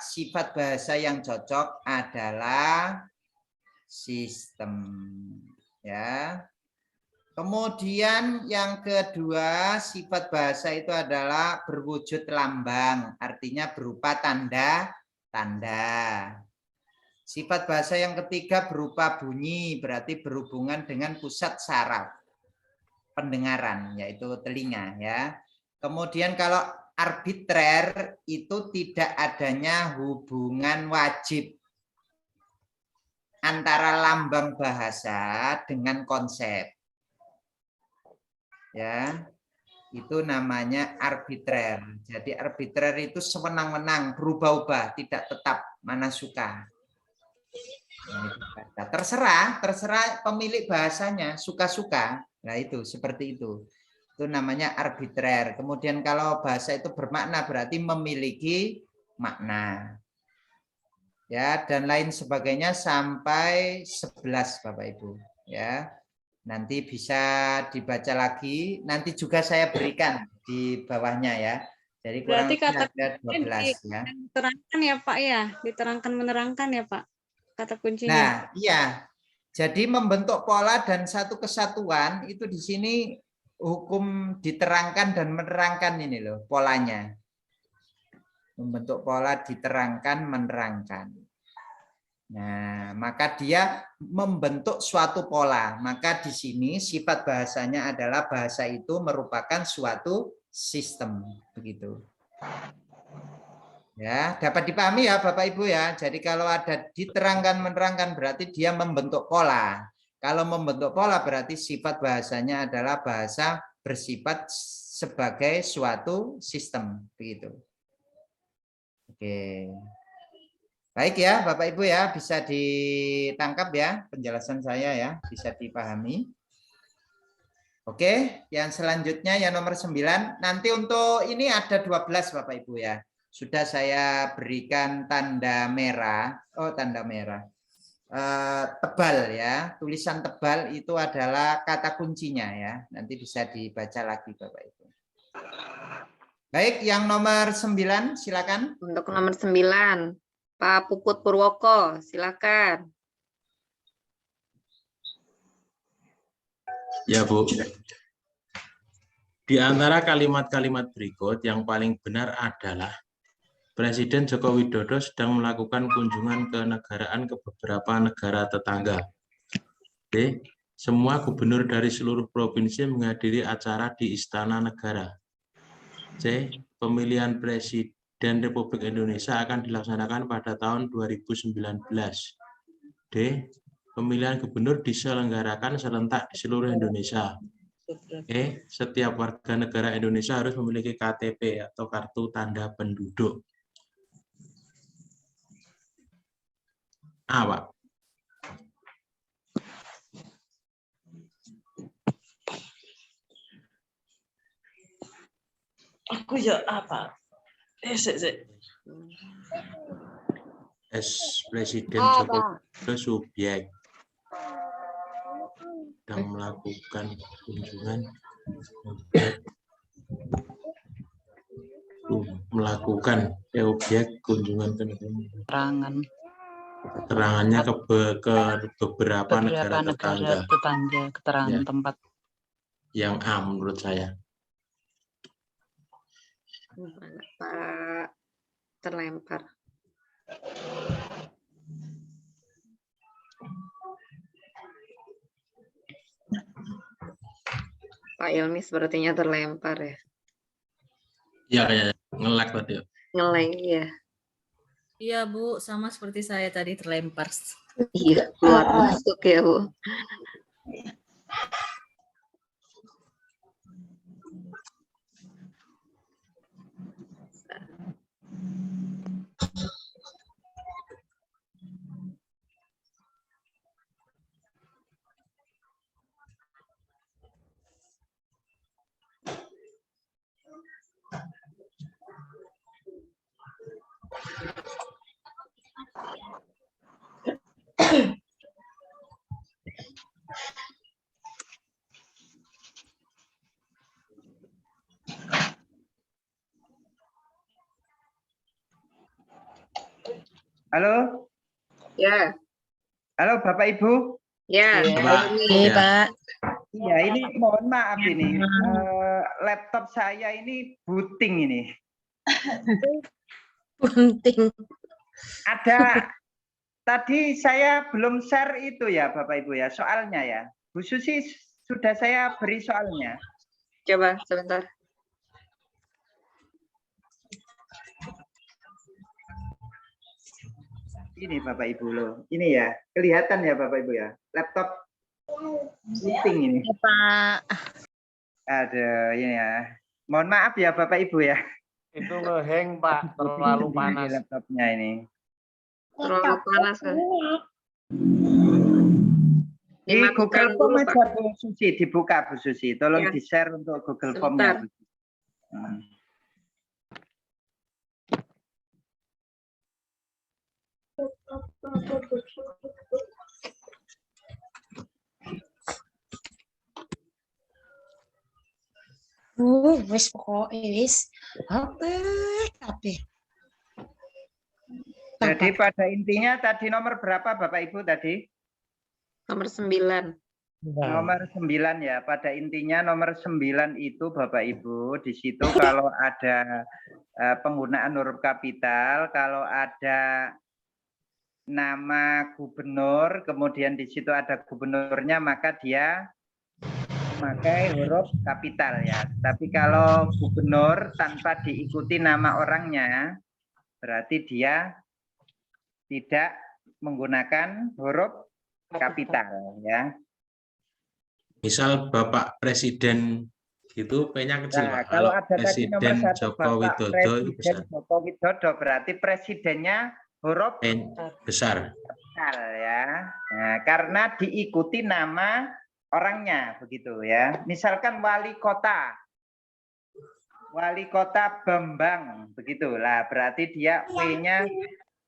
sifat bahasa yang cocok adalah sistem. Ya. Kemudian yang kedua, sifat bahasa itu adalah berwujud lambang, artinya berupa tanda-tanda. Sifat bahasa yang ketiga berupa bunyi, berarti berhubungan dengan pusat saraf pendengaran, yaitu telinga ya. Kemudian kalau arbitrer itu tidak adanya hubungan wajib antara lambang bahasa dengan konsep. Ya. Itu namanya arbitrer. Jadi arbitrer itu sewenang-wenang, berubah-ubah, tidak tetap, mana suka. Terserah pemilik bahasanya, suka-suka. Nah itu, seperti itu. Itu namanya arbitrer. Kemudian kalau bahasa itu bermakna berarti memiliki makna. Ya, dan lain sebagainya sampai 11 Bapak Ibu. Ya. Nanti bisa dibaca lagi, nanti juga saya berikan di bawahnya ya. Jadi kurang Berarti kata ada 12 ya. Diterangkan ya Pak ya, diterangkan menerangkan ya Pak, kata kuncinya. Nah, iya. Jadi membentuk pola dan satu kesatuan itu di sini hukum diterangkan dan menerangkan ini loh polanya. Membentuk pola diterangkan menerangkan. Nah, maka dia membentuk suatu pola. Maka di sini sifat bahasanya adalah bahasa itu merupakan suatu sistem, begitu. Ya, dapat dipahami ya Bapak Ibu ya. Jadi kalau ada diterangkan menerangkan berarti dia membentuk pola. Kalau membentuk pola berarti sifat bahasanya adalah bahasa bersifat sebagai suatu sistem, begitu. Oke. Baik ya Bapak Ibu ya, bisa ditangkap ya penjelasan saya ya, bisa dipahami. Oke, yang selanjutnya yang nomor 9. Nanti untuk ini ada 12 Bapak Ibu ya. Sudah saya berikan tanda merah. Oh, tanda merah. Tebal ya, tulisan tebal itu adalah kata kuncinya ya. Nanti bisa dibaca lagi Bapak Ibu. Baik, yang nomor 9 silakan. Untuk nomor 9. Pak Puput Purwoko, silakan. Ya, Bu. Di antara kalimat-kalimat berikut yang paling benar adalah Presiden Joko Widodo sedang melakukan kunjungan kenegaraan ke beberapa negara tetangga. B. Semua gubernur dari seluruh provinsi menghadiri acara di Istana Negara. C. Pemilihan Presiden Republik Indonesia akan dilaksanakan pada tahun 2019. D. Pemilihan gubernur diselenggarakan serentak di seluruh Indonesia. E. Setiap warga negara Indonesia harus memiliki KTP atau kartu tanda penduduk. A, Pak. Aku ya apa? S. Presiden Joko Widodo subjek sedang melakukan kunjungan objek kunjungan ke keterangannya ke beberapa negara tetangga. Keterangan Ya. tempat. Yang A menurut saya. Pak terlempar. Pak Ilmi sepertinya terlempar ya. Iya kayaknya nge-lag tadi. Nge-lag ya. Iya Bu, sama seperti saya tadi terlempar. Iya, keluar masuk ya Bu. Halo? Ya. Halo Bapak Ibu? Ya, Iya, Pak. Iya, ini mohon maaf ini. Laptop saya ini booting ini. Penting. Ada tadi saya belum share itu ya Bapak Ibu ya, soalnya ya. Bu Susi sudah saya beri soalnya. Coba sebentar. Ini Bapak Ibu loh. Ini ya, kelihatan ya Bapak Ibu ya. Laptop booting ini. Pak. Aduh, ini ya. Mohon maaf ya Bapak Ibu ya. Itu ngeheng Pak, terlalu panas. Laptopnya ini. Terlalu panas kan? Di Google Dimatikan Form dulu, Pak. aja Bu Susi, dibuka Bu Susi. Tolong Ya. di-share untuk Google Sebentar. Form-nya. Bu. Wes pokoknya wis. Apa? Jadi pada intinya tadi nomor berapa Bapak Ibu tadi? Nomor 9. Nomor 9 ya. Pada intinya nomor 9 itu Bapak Ibu, di situ kalau ada penggunaan huruf kapital, kalau ada nama gubernur, kemudian di situ ada gubernurnya, maka dia memakai huruf kapital ya. Tapi kalau gubernur tanpa diikuti nama orangnya, berarti dia tidak menggunakan huruf kapital ya. Misal Bapak Presiden gitu P-nya kecil, Nah, Pak. kalau ada tadi nomor Presiden 1 Joko Bapak Widodo itu besar. Presiden Joko Widodo, berarti presidennya huruf P besar. kapital ya. Nah, karena diikuti nama orangnya begitu ya. Misalkan wali kota Bambang begitulah, berarti dia W-nya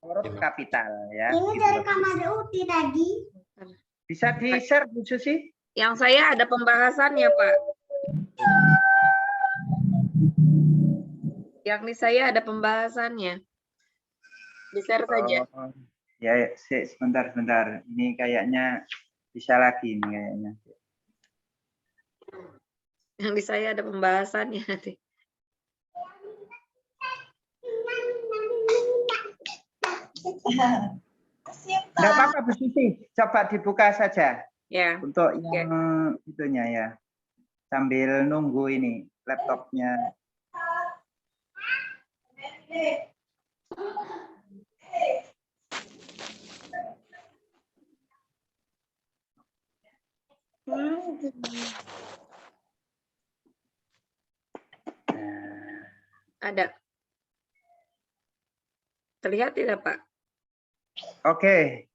huruf kapital ya. Ini gitu. dari kamar Uti tadi. Bisa di-share Bu Susi? Yang saya ada pembahasannya, Pak. Yang di saya ada pembahasannya. Di-share saja. Oh, ya, sebentar. Ini kayaknya bisa lagi ini kayaknya. Yang di saya ada pembahasannya nanti. Enggak apa-apa Bu Susi, coba dibuka saja. Ya. Untuk yang itunya ya. Sambil nunggu ini laptopnya. Ada. Terlihat tidak, Pak? Oke.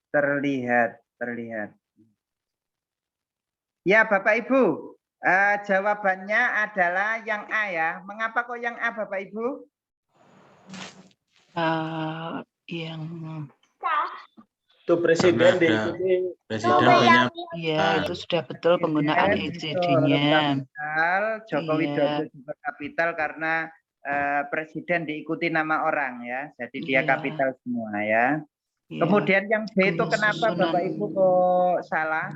Terlihat. Ya, Bapak Ibu, jawabannya adalah yang A ya. Mengapa kok yang A, Bapak Ibu? Yang Itu presiden Karena ada diikuti presiden nama. banyak. Iya, itu sudah betul penggunaan ECD-nya. Kapital, Joko Iya. Widodo juga kapital karena presiden diikuti nama orang ya. Jadi dia Iya. kapital semua ya. Iya. Kemudian yang B itu kenapa Penyusunan. Bapak Ibu kok salah?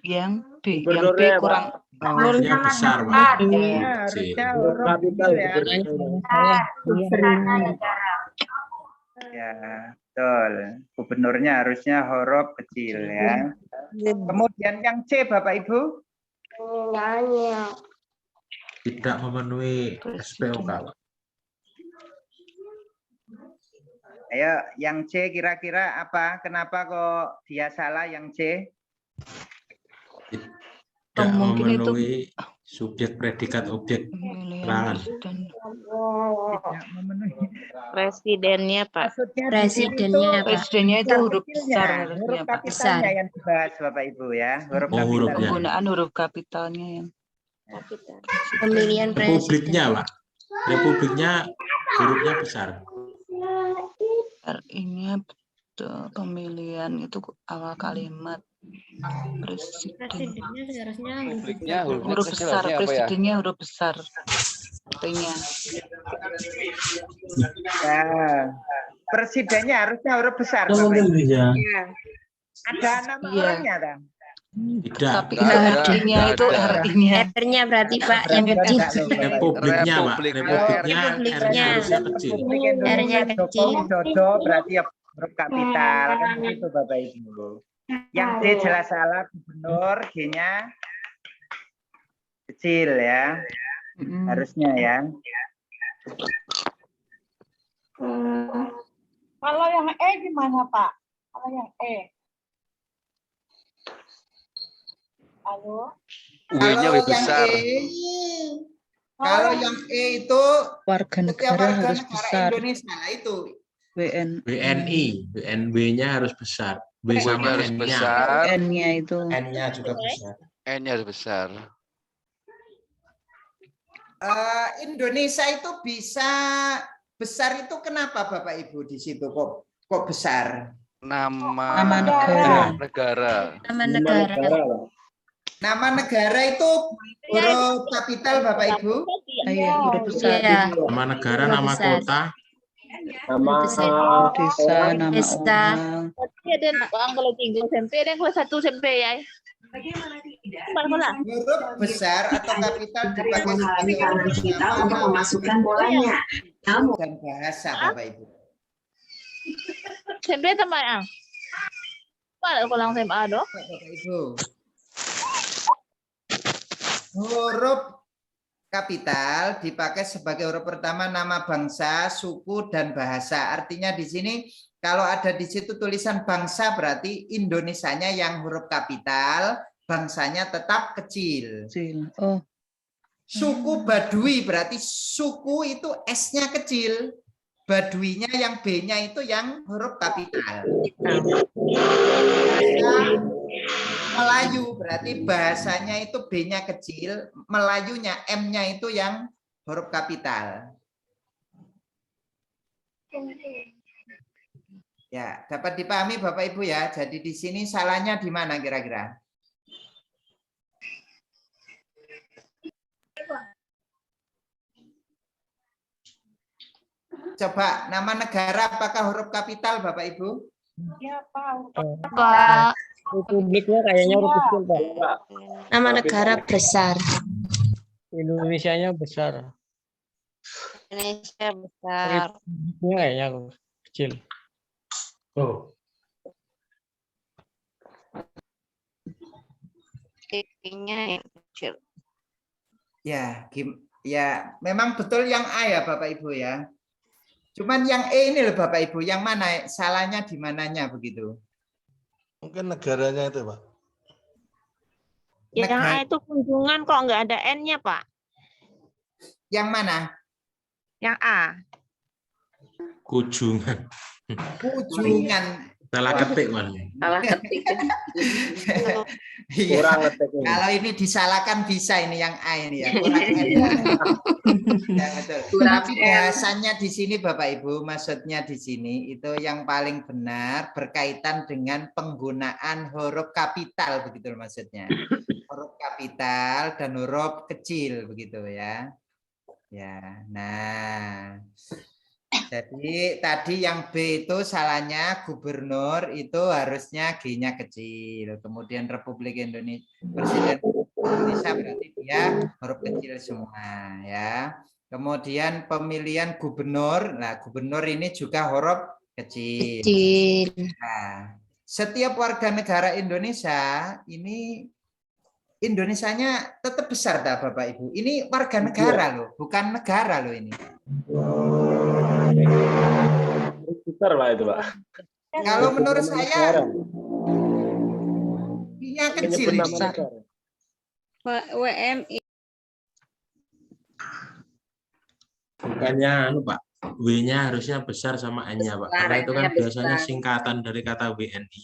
Yang B Gubernurnya, kurang. Hurufnya besar, Pak. Harusnya huruf Kapital kecil ya. gubernurnya. Ya, betul. Gubernurnya harusnya huruf kecil ya. Kemudian yang C Bapak Ibu? Tidak memenuhi SPOK, Pak. Ayo, yang C kira-kira apa? Kenapa kok dia salah yang C? Tidak Mungkin itu memenuhi subjek predikat objek keterangan. Tidak memenuhi. Presidennya, Pak. Maksudnya Presidennya itu huruf kecilnya, besar huruf harusnya, Pak. kapitalnya yang dibahas Bapak Ibu ya. Huruf Oh, hurufnya. kapitalnya. Penggunaan huruf kapitalnya yang Pemilihan Republiknya, Pak. Republiknya hurufnya besar. R-nya betul. Pemilihan itu awal kalimat. Presiden. Publiknya Huruf kecil besar. harusnya apa ya? Presidennya huruf besar. P-nya. Ya. Presidennya harusnya huruf besar. Oh, Bapak Ibu. iya. Iya. Ada nama Iya. orangnya kan? Tidak. Tapi Nggak ada, R-nya nggak itu ada. R-nya. R-nya berarti, Pak, yang kecil. Republiknya, Pak. Republiknya Republiknya. R-nya harusnya kecil. R-nya Joko kecil. Widodo berarti ya huruf kapital kan begitu Bapak Ibu. Yang D jelas salah, gubernur G-nya kecil ya. Harusnya ya. Kalau yang E gimana, Pak? Kalau yang E. Halo? W-nya lebih besar. Kalau yang E itu Warga setiap negara warga harus negara besar. Indonesia. Nah, itu BNI, BNB-nya harus besar. B W-nya sama harus N-nya. besar. N-nya itu. N-nya juga besar. N-nya harus besar. Indonesia itu bisa besar itu kenapa Bapak Ibu di situ kok besar? Nama negara. Nama negara. Nama negara itu huruf kapital Bapak Ibu? Iya, huruf besar. Iya. Nama negara, Huruf nama besar. kota. Nama Desa, nama Desa. orang. Ada ang kelas 3 SMP, ada yang kelas 1 SMP ya. Huruf besar atau kapital dipakai sebagai huruf kita utama untuk memasukkan bolanya. Namun dan bahasa Bapak Ibu. SMP tama ang. Paano ko lang SMA do? Bapak Ibu. Huruf kapital dipakai sebagai huruf pertama nama bangsa, suku, dan bahasa. Artinya di sini kalau ada di situ tulisan bangsa berarti Indonesianya yang huruf kapital, bangsanya tetap kecil. Oh. Suku Baduy berarti suku itu S-nya kecil. Baduinya yang B-nya itu yang huruf kapital. Melayu berarti bahasanya itu B-nya kecil, Melayunya M-nya itu yang huruf kapital. Ya, dapat dipahami Bapak Ibu ya. Jadi di sini salahnya di mana kira-kira? Coba nama negara apakah huruf kapital Bapak Ibu? Ya, Pak. Pak. Republiknya kayaknya huruf kecil, Pak. Nama negara besar. Indonesianya besar. Indonesia besar. Republiknya kayaknya kecil. Oh. Tingginya yang kecil. Ya, ya memang betul yang A ya Bapak Ibu ya. Cuman yang E ini loh Bapak Ibu, yang mana salahnya di mananya begitu? Mungkin negaranya itu, Pak. Yang A itu kunjungan kok nggak ada N-nya, Pak. Yang mana? Yang A. Kunjungan. Kunjungan. Salah ketik, Mas. Salah ketik. Iya. Kurang ngetik ini. Kalau ini disalahkan bisa ini yang A ini ya. Kurang N. Ya, betul. Tapi bahasanya di sini Bapak Ibu, maksudnya di sini itu yang paling benar berkaitan dengan penggunaan huruf kapital begitu maksudnya. Huruf kapital dan huruf kecil begitu ya. Ya. Nah, jadi tadi yang B itu salahnya gubernur itu harusnya G-nya kecil. Kemudian Republik Indonesia, Presiden Indonesia berarti dia huruf kecil semua ya. Kemudian pemilihan gubernur, nah gubernur ini juga huruf kecil. Nah, setiap warga negara Indonesia ini Indonesianya tetap besar dah Bapak Ibu. Ini warga negara loh, bukan negara loh ini. Besar Pak itu, Pak. Kalau menurut saya ini kecil ini. WMI. Bukannya Pak, W-nya harusnya besar sama N-nya, Pak. Karena itu kan biasanya singkatan dari kata WNI.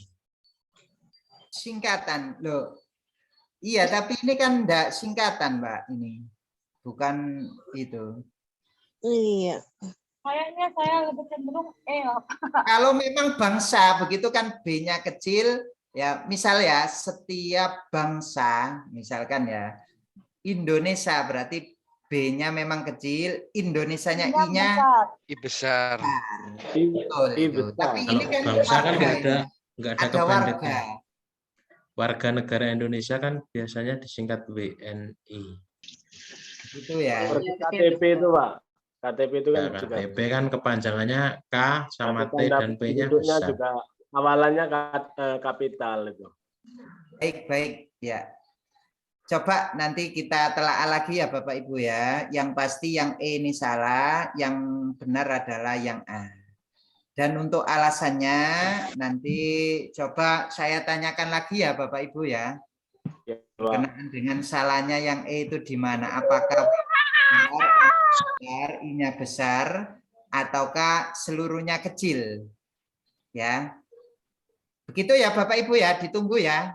Singkatan loh. Iya, tapi ini kan enggak singkatan, Mbak, ini. Bukan itu. Iya. Kayaknya saya lebih cenderung E. Kalau memang bangsa begitu kan B-nya kecil, ya misal ya setiap bangsa, misalkan ya Indonesia berarti B-nya memang kecil, Indonesianya I-nya I besar. betul itu. Tapi ini kan Bangsa kan warga nggak ada kependekan. Warga negara Indonesia kan biasanya disingkat WNI. Gitu ya. KTP itu, Pak. KTP itu kan Ya, KTP kan kepanjangannya K sama T dan P-nya penduduknya besar. juga awalannya kapital itu. Baik ya. Coba nanti kita telaah lagi ya Bapak Ibu ya. Yang pasti yang E ini salah, yang benar adalah yang A. Dan untuk alasannya nanti coba saya tanyakan lagi ya Bapak Ibu ya. Berkenaan dengan salahnya yang E itu di mana? Apakah besar, I-nya besar, ataukah seluruhnya kecil? Ya. Begitu ya Bapak Ibu ya, ditunggu ya.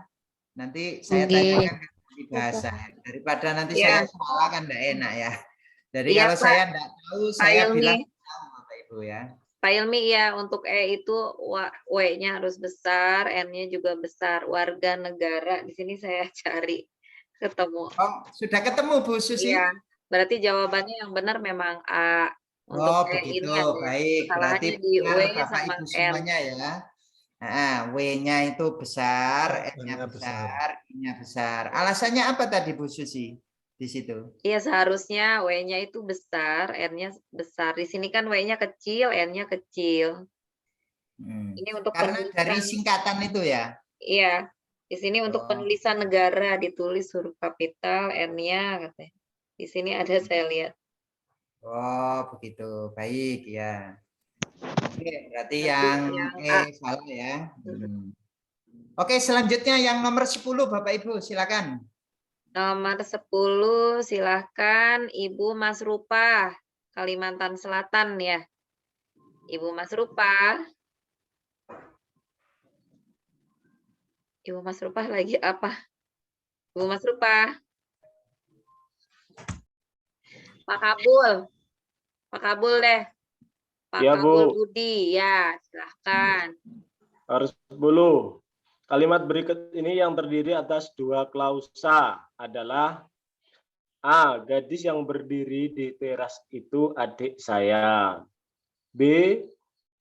Nanti saya tanyakan ke bahasa. Daripada nanti saya salah kan enggak enak ya. Jadi kalau saya enggak tahu, saya bilang tahu Bapak Ibu ya. Pak Ilmi ya, untuk E itu W-nya harus besar, N-nya juga besar. Warga negara, di sini saya cari ketemu. Oh, sudah ketemu Bu Susi? Iya, berarti jawabannya yang benar memang A. Oh, Untuk E begitu. ini ada Baik, berarti kesalahannya di W benar Bapak sama Ibu N. semuanya ya. Nah, W-nya itu besar, N-nya besar, I-nya besar. Alasannya apa tadi Bu Susi di situ? Iya, seharusnya W-nya itu besar, N-nya besar. Di sini kan W-nya kecil, N-nya kecil. Ini untuk Karena dari singkatan itu ya? Iya, di sini untuk penulisan negara ditulis huruf kapital, N-nya katanya. Di sini ada saya lihat. Oh, begitu. Baik ya. Oke, berarti yang salah ya. Oke, selanjutnya yang nomor 10 Bapak Ibu, silakan. Nomor 10 silakan Ibu Mas Rupa, Kalimantan Selatan ya. Ibu Mas Rupa. Ibu Mas Rupa lagi apa? Ibu Mas Rupa. Pak Kabul. Pak Kabul deh. Pak Ya, Kabul Bu. Budi, ya silahkan. Harus 10. Kalimat berikut ini yang terdiri atas 2 klausa adalah A. Gadis yang berdiri di teras itu adik saya. B.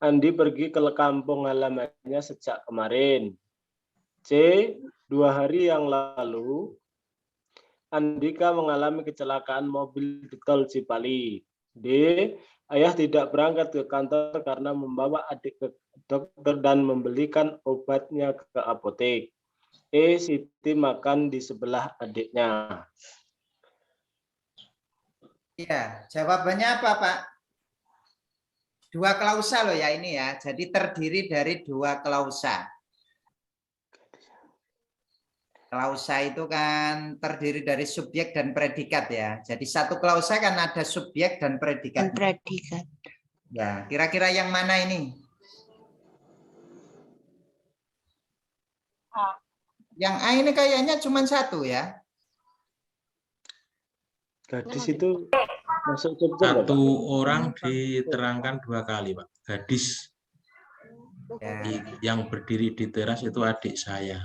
Andi pergi ke kampung halamannya sejak kemarin. C. 2 hari yang lalu Andika mengalami kecelakaan mobil di tol Cipali. D. Ayah tidak berangkat ke kantor karena membawa adik ke dokter dan membelikan obatnya ke apotek. E. Siti makan di sebelah adiknya. Iya, jawabannya apa Pak? 2 klausa loh ya ini ya. Jadi terdiri dari 2 klausa. Klausa itu kan terdiri dari subjek dan predikat ya. Jadi satu klausa kan ada subjek dan predikat. Predikat. Ya, kira-kira yang mana ini? A. Yang A ini kayaknya cuma 1 ya. Gadis itu masuk subjek. Satu orang diterangkan 2 kali, Pak. Gadis yang berdiri di teras itu adik saya.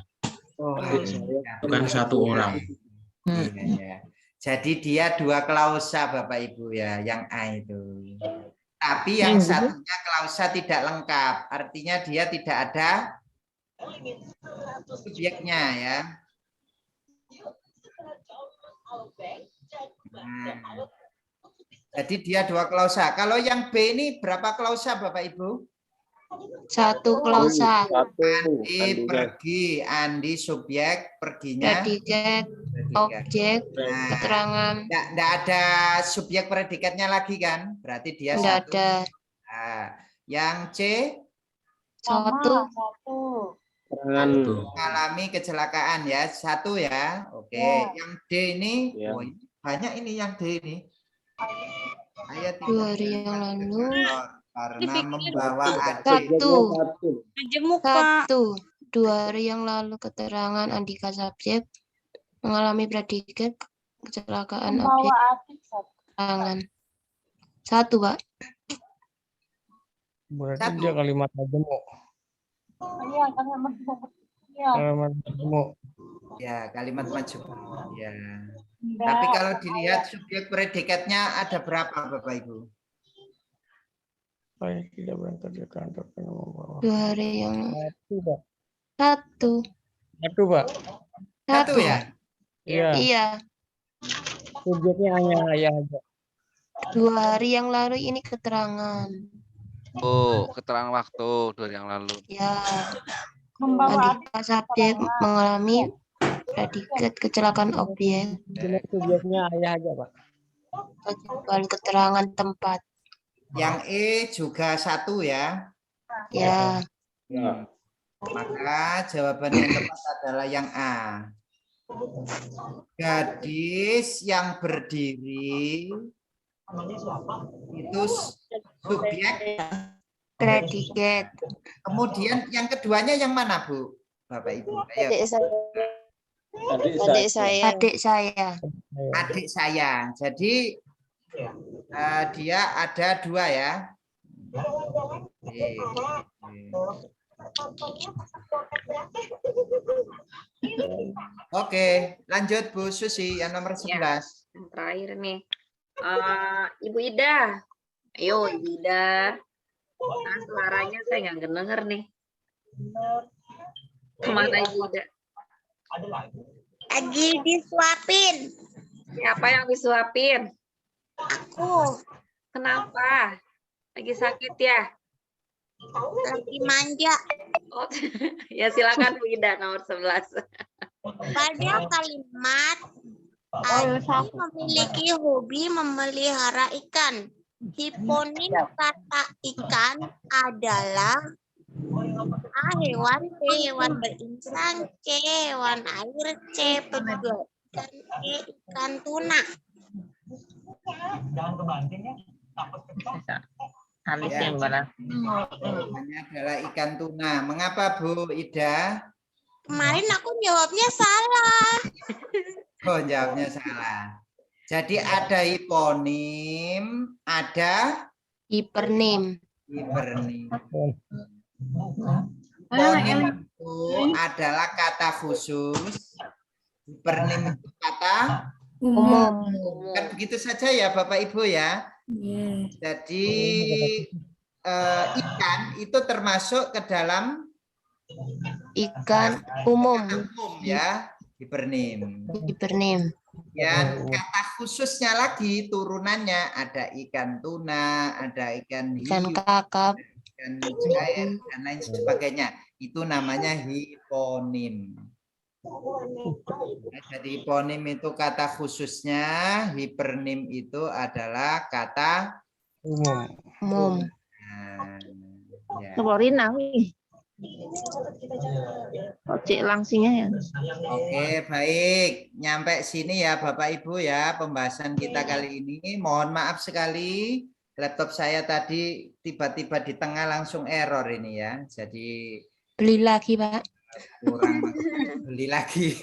Oh, adik saya. Bukan 1 orang. Iya, ya. Jadi dia 2 klausa Bapak Ibu ya, yang A itu. Tapi yang satunya klausa tidak lengkap, artinya dia tidak ada subjeknya ya. Nah, jadi dia 2 klausa. Kalau yang B ini berapa klausa Bapak Ibu? 1 klausa. Andi pergi, Andi subjek, perginya Predikat, objek, keterangan. Enggak ada subjek predikatnya lagi kan? Berarti dia Enggak 1. ada. Nah, yang C? 1. Mengalami kecelakaan ya, 1 ya. Oke, yang D ini, Ya. oh, banyak ini yang D ini. Ayat 2 hari yang lalu. Karena membawa adik. 1. 2 hari yang lalu keterangan Andika subjek mengalami predikat kecelakaan Membawa objek adik, keterangan. 1, Pak. Berarti dia kalimat majemuk. Iya, karena iya. Kalimat majemuk. Ya, kalimat majemuk. Ya. Tapi kalau dilihat subjek predikatnya ada berapa Bapak Ibu? Saya tidak berangkat ke kantor karena membawa. 2 hari yang lalu. 1, Pak. 1. 1, Pak. 1 ya? Iya. Iya. Subjeknya hanya ayah aja. 2 hari yang lalu ini keterangan. Oh, keterangan waktu 2 hari yang lalu. Ya. Membawa Andika subjek mengalami predikat kecelakaan objek. Subjeknya ayah aja, Pak. Bukan keterangan tempat. Yang E juga 1 ya? Ya. Maka jawaban yang tepat adalah yang A. Gadis yang berdiri itu Subjek. Predikat. Kemudian yang keduanya yang mana, Bu? Bapak Ibu. Ayo. Adik saya. Adik saya. Adik saya. Jadi dia ada dua ya. Oke, lanjut Bu Susi yang nomor 11. Yang terakhir nih. Ibu Ida. Ayo Ibu Ida. Nah, suaranya saya nggak denger nih. Kemana Ibu Ida? Lagi disuapin. Siapa yang disuapin? Aku. Kenapa? Lagi sakit ya? Lagi manja. Oh, ya silakan Bu Ida nomor 11. Pada kalimat Adi memiliki hobi memelihara ikan. Hiponim kata ikan adalah A. Hewan, B. Hewan berinsang, C. Hewan air, C. Pejuang ikan, E. Ikan tuna. Jangan kebanting ya. Alis yang mana? Namanya adalah ikan tuna. Mengapa Bu Ida? Kemarin aku jawabnya salah. Oh, jawabnya salah. Jadi ada hiponim, ada hipernim. Hipernim. Hiponim itu adalah kata khusus. Hipernim itu kata umum. Kan begitu saja ya Bapak Ibu ya. Jadi ikan itu termasuk ke dalam ikan umum ya, hipernim. Hipernim. Ya, kata khususnya lagi turunannya ada ikan tuna, ada ikan hiu, kakap, ikan mujair dan lain sebagainya. Itu namanya hiponim. Nah, jadi hiponim itu kata khususnya, hipernim itu adalah kata umum. Ya. Cik langsingnya ya. Oke, baik. Nyampe sini ya Bapak Ibu ya pembahasan kita kali ini. Mohon maaf sekali laptop saya tadi tiba-tiba di tengah langsung error ini ya. Jadi beli lagi, Pak. Kurang beli lagi.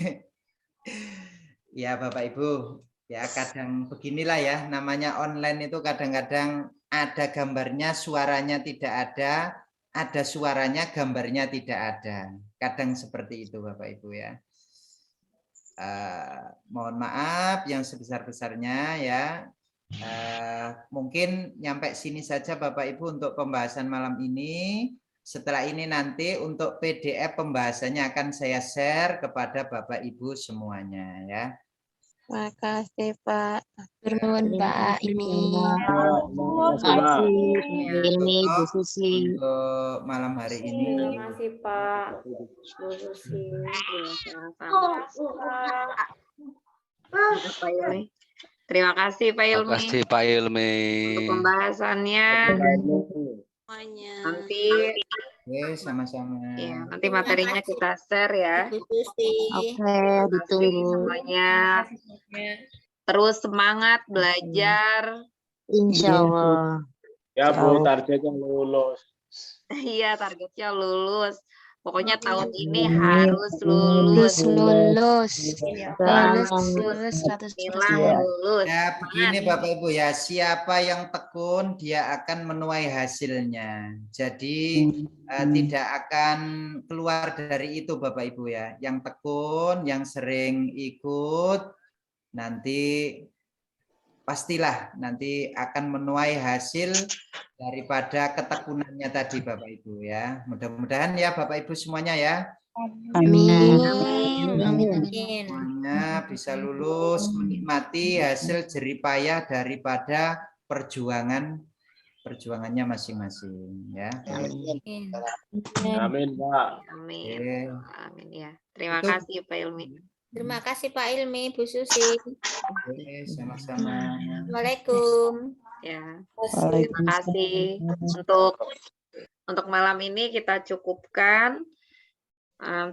Ya Bapak Ibu, ya kadang beginilah ya namanya online itu kadang-kadang ada gambarnya, suaranya tidak ada suaranya, gambarnya tidak ada. Kadang seperti itu Bapak Ibu ya. Mohon maaf yang sebesar-besarnya ya. Mungkin nyampe sini saja Bapak Ibu untuk pembahasan malam ini. Setelah ini nanti untuk PDF pembahasannya akan saya share kepada Bapak Ibu semuanya ya. Makasih Pak. Bernuwun Pak Ilmi. Ilmi Bu Susi. Untuk malam hari ini. Terima kasih Pak Bu Susi. Terima kasih Pak Ilmi. Terima kasih Pak Ilmi. Untuk pembahasannya. Nanti sama-sama. Ya, nanti materinya kita share ya. Oke, ditunggu. Semuanya terus semangat belajar. Insya Allah. Ya Bu, targetnya lulus. Iya, targetnya lulus. Pokoknya tahun ini harus lulus. Lulus 100%. Ya, begini Bapak Ibu ya, siapa yang tekun dia akan menuai hasilnya. Jadi tidak akan keluar dari itu Bapak Ibu ya. Yang tekun, yang sering ikut, nanti pastilah nanti akan menuai hasil daripada ketekunannya tadi Bapak Ibu ya. Mudah-mudahan ya Bapak Ibu semuanya ya. Amin. Semuanya bisa lulus menikmati hasil jeripayah daripada perjuangannya masing-masing ya. Amin Pak. Amin. Amin ya. Terima kasih Pak Ilmi. Terima kasih Pak Ilmi, Bu Susi. Sama-sama. Assalamualaikum. Ya. Terima kasih untuk malam ini kita cukupkan.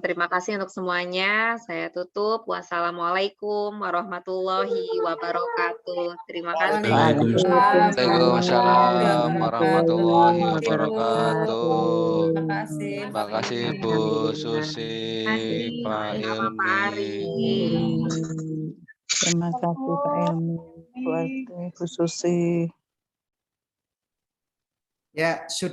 Terima kasih untuk semuanya. Saya tutup. Wassalamualaikum warahmatullahi wabarakatuh. Terima kasih. Waalaikumsalam warahmatullahi wabarakatuh. Terima Terima kasih Bu Susi, Pak Ilmi. Terima kasih Pak Ilmi, Bu Susi. Ya, sudah.